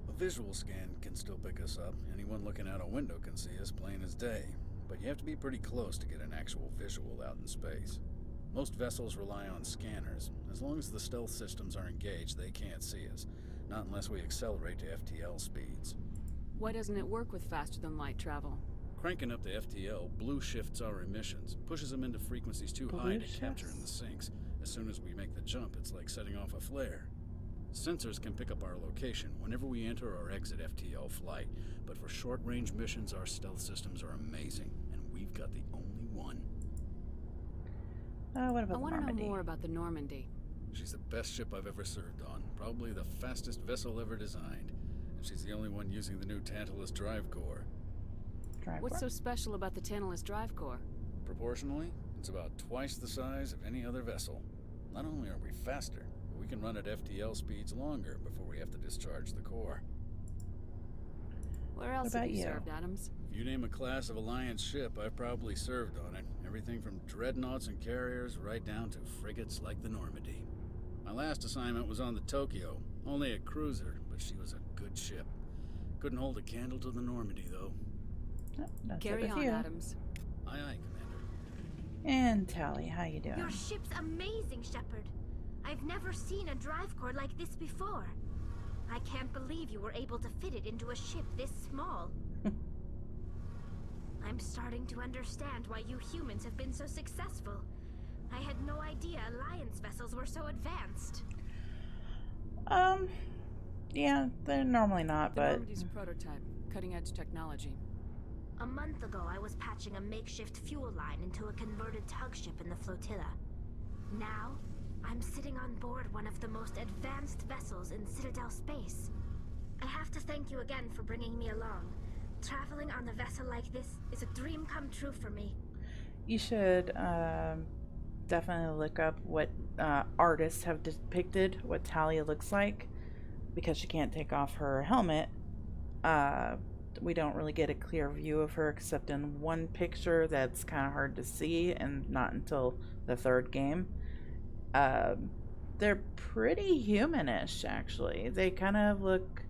A visual scan can still pick us up. Anyone looking out a window can see us plain as day. But you have to be pretty close to get an actual visual out in space. Most vessels rely on scanners. As long as the stealth systems are engaged, they can't see us. Not unless we accelerate to FTL speeds. Why doesn't it work with faster-than-light travel? Cranking up to FTL blue shifts our emissions, pushes them into frequencies too high to capture in the sinks. As soon as we make the jump, it's like setting off a flare. Sensors can pick up our location whenever we enter or exit FTL flight, but for short-range missions, our stealth systems are amazing, and we've got the only one. What about I want to know more about the Normandy. She's the best ship I've ever served on, probably the fastest vessel ever designed, and she's the only one using the new Tantalus drive core. What's so special about the Tantalus drive core? Proportionally, it's about twice the size of any other vessel. Not only are we faster, but we can run at FTL speeds longer before we have to discharge the core. Where else have you served, Adams? If you name a class of Alliance ship, I've probably served on it. Everything from dreadnoughts and carriers right down to frigates like the Normandy. My last assignment was on the Tokyo, only a cruiser, but she was a good ship. Couldn't hold a candle to the Normandy, though. Oh, Carry on, Adams. Aye, aye, Commander. And Tally, how you doing? Your ship's amazing, Shepard. I've never seen a drive core like this before. I can't believe you were able to fit it into a ship this small. I'm starting to understand why you humans have been so successful. I had no idea Alliance vessels were so advanced. Yeah, they're normally not, but... Normandy's a prototype, cutting-edge technology. A month ago, I was patching a makeshift fuel line into a converted tug ship in the flotilla. Now, I'm sitting on board one of the most advanced vessels in Citadel space. I have to thank you again for bringing me along. Traveling on a vessel like this is a dream come true for me. You should definitely look up what artists have depicted what Talia looks like, because she can't take off her helmet. We don't really get a clear view of her except in one picture that's kind of hard to see, and not until the third game. They're pretty humanish, actually. They kind of look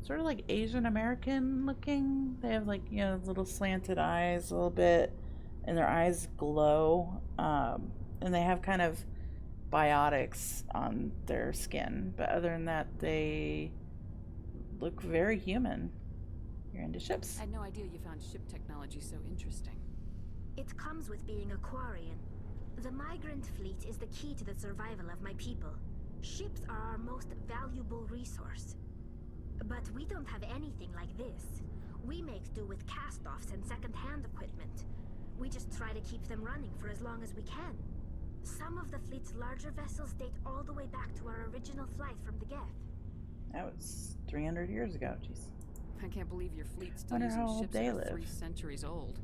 sort of like Asian American looking. They have like, you know, little slanted eyes a little bit, and their eyes glow, and they have kind of biotics on their skin, but other than that, they look very human. You're into ships? I had no idea you found ship technology so interesting. It comes with being a Quarian. The migrant fleet is the key to the survival of my people. Ships are our most valuable resource. But we don't have anything like this. We make do with cast-offs and second-hand equipment. We just try to keep them running for as long as we can. Some of the fleet's larger vessels date all the way back to our original flight from the Geth. That was 300 years ago. Jeez. I can't believe your fleet's still Wonder using how old ships they that are live. 3 centuries old.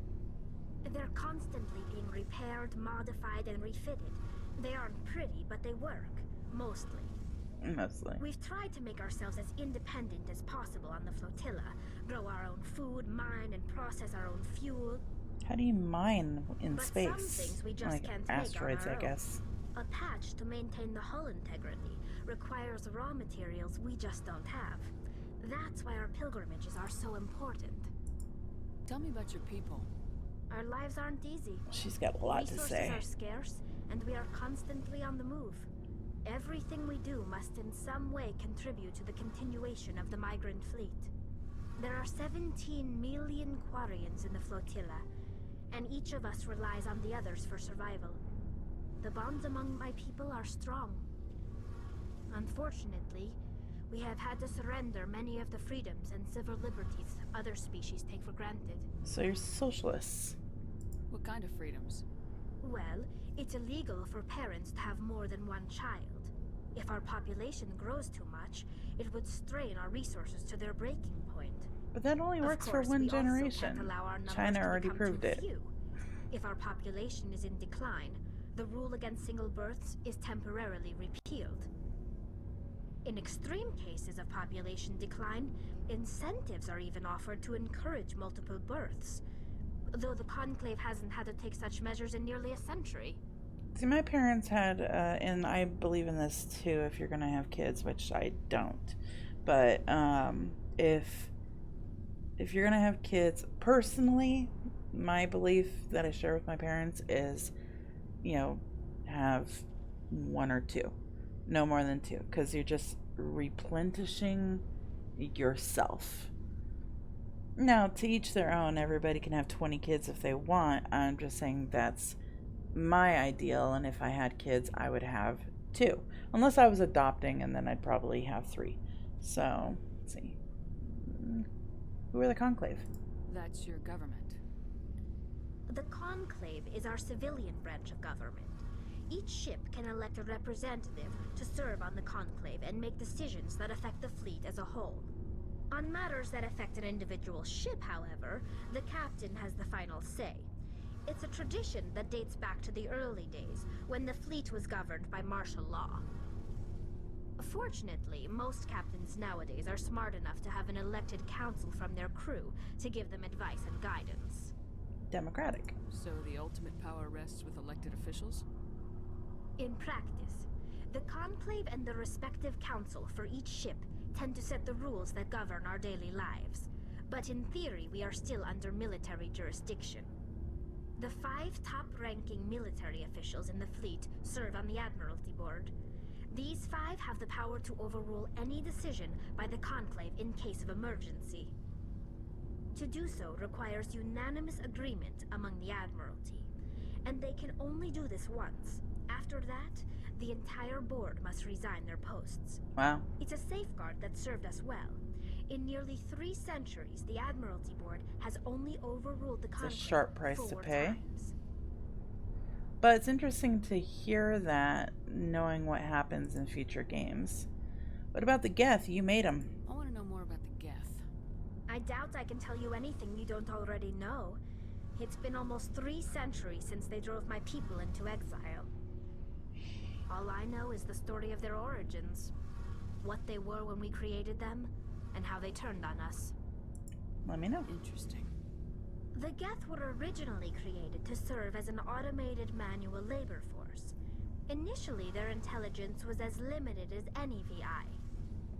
They're constantly being repaired, modified, and refitted. They aren't pretty, but they work. Mostly. Mostly. We've tried to make ourselves as independent as possible on the flotilla. Grow our own food, mine and process our own fuel. How do you mine in But space? some things we just Like can't asteroids, make on I our guess. own. A patch to maintain the hull integrity requires raw materials we just don't have. That's why our pilgrimages are so important. Tell me about your people. Our lives aren't easy. She's got a lot to say. Resources are scarce, and we are constantly on the move. Everything we do must in some way contribute to the continuation of the migrant fleet. There are 17 million Quarians in the flotilla, and each of us relies on the others for survival. The bonds among my people are strong. Unfortunately, we have had to surrender many of the freedoms and civil liberties other species take for granted. So you're socialists. What kind of freedoms? Well, it's illegal for parents to have more than one child. If our population grows too much, it would strain our resources to their breaking point. But that only works for course, one we also can't generation. allow our numbers China to already become proved too it. few. If our population is in decline, the rule against single births is temporarily repealed. In extreme cases of population decline, incentives are even offered to encourage multiple births, though the Conclave hasn't had to take such measures in nearly a century. See, my parents had, and I believe in this too, if you're going to have kids, which I don't. But if you're going to have kids, personally, my belief that I share with my parents is, have one or two. No more than two. Because you're just replenishing yourself. Now, to each their own. Everybody can have 20 kids if they want. I'm just saying that's my ideal, and if I had kids, I would have 2. Unless I was adopting, and then I'd probably have 3. So, let's see. Who are the Conclave? That's your government. The Conclave is our civilian branch of government. Each ship can elect a representative to serve on the Conclave and make decisions that affect the fleet as a whole. On matters that affect an individual ship, however, the captain has the final say. It's a tradition that dates back to the early days, when the fleet was governed by martial law. Fortunately, most captains nowadays are smart enough to have an elected council from their crew to give them advice and guidance. Democratic. So the ultimate power rests with elected officials? In practice, the Conclave and the respective council for each ship tend to set the rules that govern our daily lives. But in theory, we are still under military jurisdiction. The 5 top-ranking military officials in the fleet serve on the Admiralty Board. These 5 have the power to overrule any decision by the Conclave in case of emergency. To do so requires unanimous agreement among the Admiralty, and they can only do this once. After that, the entire board must resign their posts. Wow. It's a safeguard that served us well. In nearly 3 centuries, the Admiralty Board has only overruled the Conclave It's a sharp price to 4 pay. times. But it's interesting to hear that, knowing what happens in future games. What about the Geth? You made them. I want to know more about the Geth. I doubt I can tell you anything you don't already know. It's been almost 3 centuries since they drove my people into exile. All I know is the story of their origins. What they were when we created them, and how they turned on us. Let me know. Interesting. The Geth were originally created to serve as an automated manual labor force. Initially, their intelligence was as limited as any VI.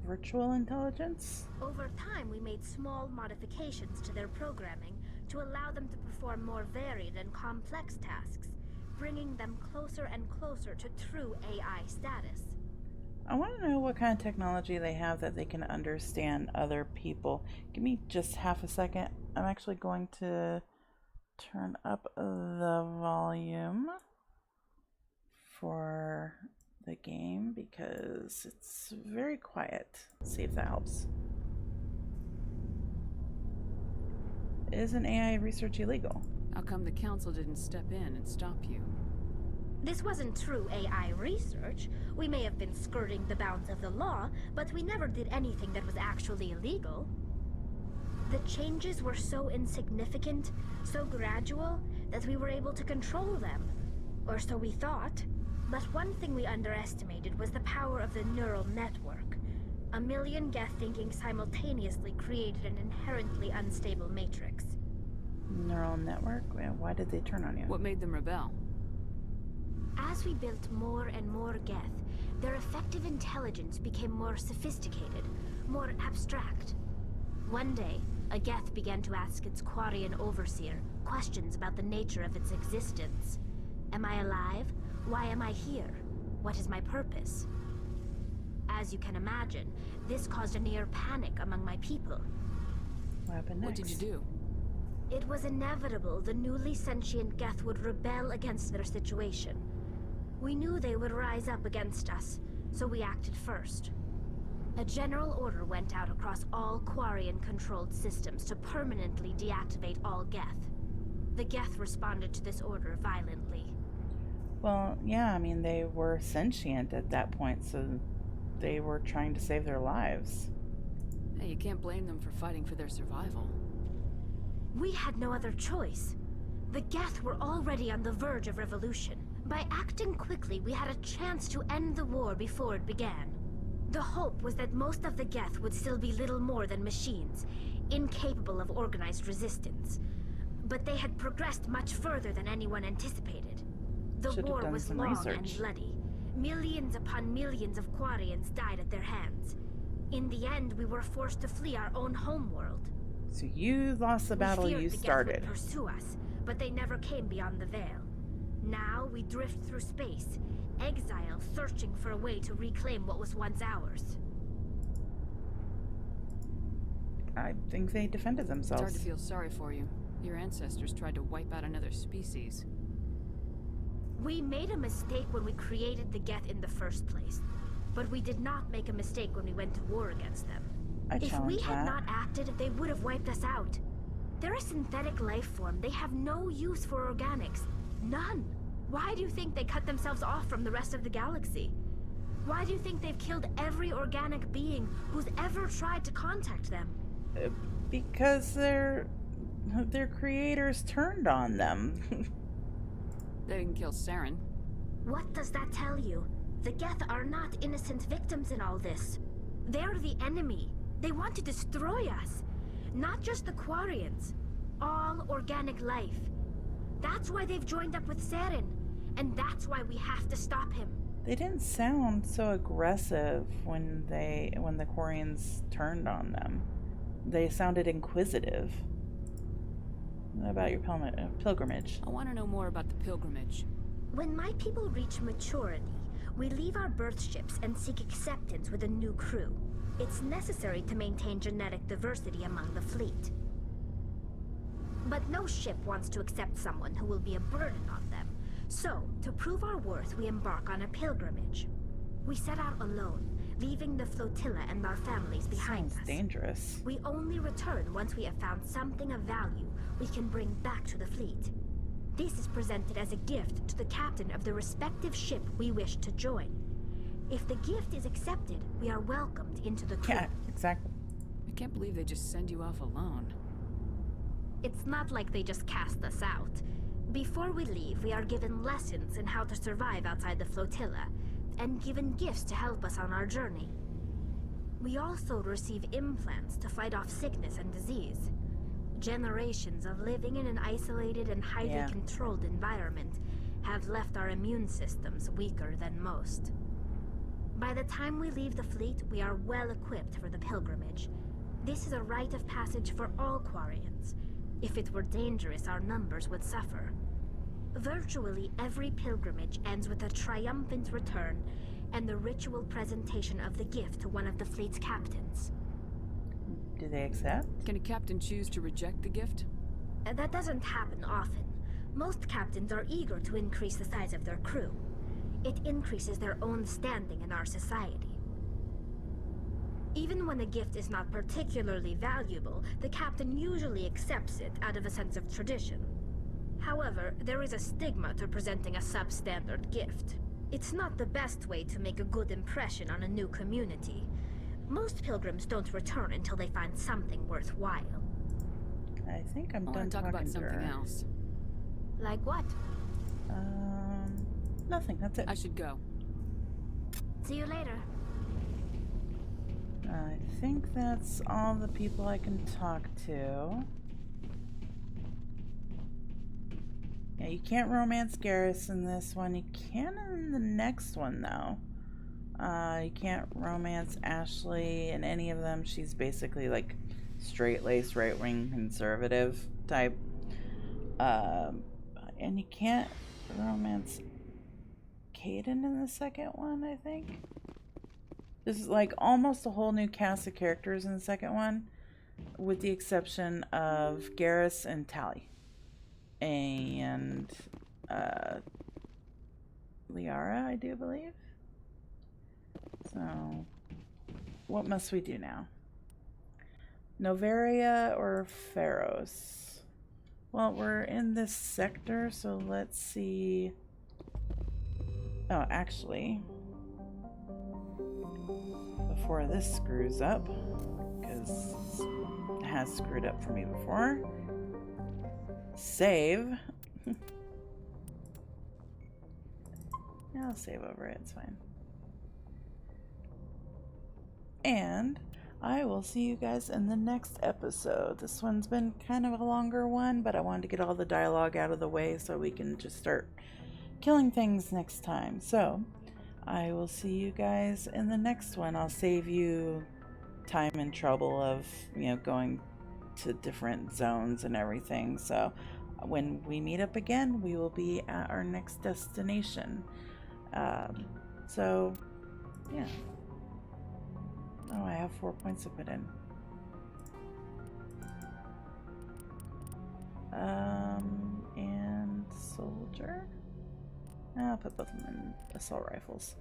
Virtual intelligence? Over time, we made small modifications to their programming to allow them to perform more varied and complex tasks, bringing them closer and closer to true AI status. I want to know what kind of technology they have that they can understand other people. Give me just half a second. I'm actually going to turn up the volume for the game because it's very quiet. Let's see if that helps. Isn't AI research illegal? How come the council didn't step in and stop you? This wasn't true AI research. We may have been skirting the bounds of the law, but we never did anything that was actually illegal. The changes were so insignificant, so gradual, that we were able to control them. Or so we thought. But one thing we underestimated was the power of the neural network. A million Geth thinking simultaneously created an inherently unstable matrix. Neural network? Why did they turn on you? What made them rebel? As we built more and more Geth, their effective intelligence became more sophisticated, more abstract. One day, a Geth began to ask its Quarian overseer questions about the nature of its existence. Am I alive? Why am I here? What is my purpose? As you can imagine, this caused a near panic among my people. What happened next? What did you do? It was inevitable the newly sentient Geth would rebel against their situation. We knew they would rise up against us, so we acted first. A general order went out across all Quarian-controlled systems to permanently deactivate all Geth. The Geth responded to this order violently. Well, yeah, I mean, they were sentient at that point, so they were trying to save their lives. Hey, you can't blame them for fighting for their survival. We had no other choice. The Geth were already on the verge of revolution. By acting quickly, we had a chance to end the war before it began. The hope was that most of the Geth would still be little more than machines, incapable of organized resistance. But they had progressed much further than anyone anticipated. The war was long and bloody. Millions upon millions of Quarians died at their hands. In the end, we were forced to flee our own homeworld. So you lost the battle you started. The Geth would pursue us, but they never came beyond the Veil. Now we drift through space, exile, searching for a way to reclaim what was once ours. I think they defended themselves. It's hard to feel sorry for you. Your ancestors tried to wipe out another species. We made a mistake when we created the Geth in the first place. But we did not make a mistake when we went to war against them. If we had not acted, they would have wiped us out. They're a synthetic life form. They have no use for organics. None. Why do you think they cut themselves off from the rest of the galaxy? Why do you think they've killed every organic being who's ever tried to contact them? Because their creators turned on them. They didn't kill Saren. What does that tell you? The Geth are not innocent victims in all this. They're the enemy. They want to destroy us. Not just the Quarians. All organic life. That's why they've joined up with Saren. And that's why we have to stop him. They didn't sound so aggressive when the Quarians turned on them. They sounded inquisitive. What about your pilgrimage? I want to know more about the pilgrimage. When my people reach maturity, we leave our birth ships and seek acceptance with a new crew. It's necessary to maintain genetic diversity among the fleet. But no ship wants to accept someone who will be a burden on them. So, to prove our worth, we embark on a pilgrimage. We set out alone, leaving the flotilla and our families behind us. Dangerous. We only return once we have found something of value we can bring back to the fleet. This is presented as a gift to the captain of the respective ship we wish to join. If the gift is accepted, we are welcomed into the crew. Yeah, exactly. I can't believe they just send you off alone. It's not like they just cast us out. Before we leave, we are given lessons in how to survive outside the flotilla, and given gifts to help us on our journey. We also receive implants to fight off sickness and disease. Generations of living in an isolated and highly controlled environment have left our immune systems weaker than most. By the time we leave the fleet, we are well equipped for the pilgrimage. This is a rite of passage for all Quarians. If it were dangerous, our numbers would suffer. Virtually every pilgrimage ends with a triumphant return and the ritual presentation of the gift to one of the fleet's captains. Do they accept? Can a captain choose to reject the gift? That doesn't happen often. Most captains are eager to increase the size of their crew. It increases their own standing in our society. Even when a gift is not particularly valuable, the captain usually accepts it out of a sense of tradition. However, there is a stigma to presenting a substandard gift. It's not the best way to make a good impression on a new community. Most pilgrims don't return until they find something worthwhile. I think I'm done talking talking about to something her. else. Like what? Nothing. That's it. I should go. See you later. I think that's all the people I can talk to. Yeah, you can't romance Garrus in this one. You can in the next one, though. You can't romance Ashley in any of them. She's basically like straight-laced, right-wing conservative type. And you can't romance Caden in the second one, I think. This is like almost a whole new cast of characters in the second one, with the exception of Garrus and Tally. And Liara, I do believe. So, what must we do now? Novaria or Pharos? Well, we're in this sector, so let's see. Oh, actually, before this screws up, because This has screwed up for me before. Save. Yeah, I'll save over it, it's fine. And I will see you guys in the next episode. This one's been kind of a longer one, but I wanted to get all the dialogue out of the way so we can just start killing things next time. So, I will see you guys in the next one. I'll save you time and trouble of, going to different zones and everything. So, when we meet up again, we will be at our next destination. So, yeah. Oh, I have 4 points to put in. And soldier. I'll put both of them in assault rifles.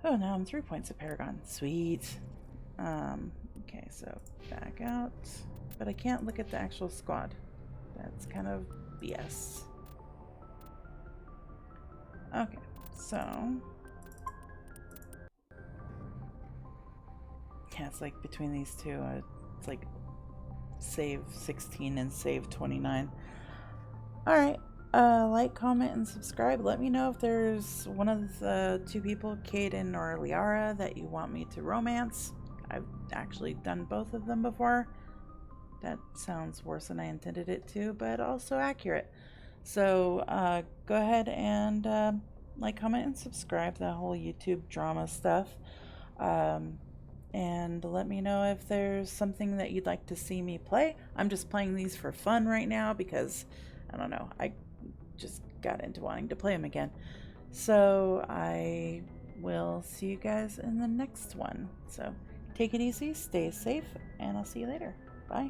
Oh, now I'm 3 points of Paragon. Sweet. Okay, so back out. But I can't look at the actual squad. That's kind of BS. Okay, so... yeah, it's like between these two, it's like save 16 and save 29. Alright, like, comment, and subscribe. Let me know if there's one of the two people, Caden or Liara, that you want me to romance. I've actually done both of them before. That sounds worse than I intended it to, but also accurate. So go ahead and like, comment, and subscribe, that whole YouTube drama stuff. And let me know if there's something that you'd like to see me play. I'm just playing these for fun right now because, I don't know, I just got into wanting to play them again. So I will see you guys in the next one. So take it easy, stay safe, and I'll see you later. Bye.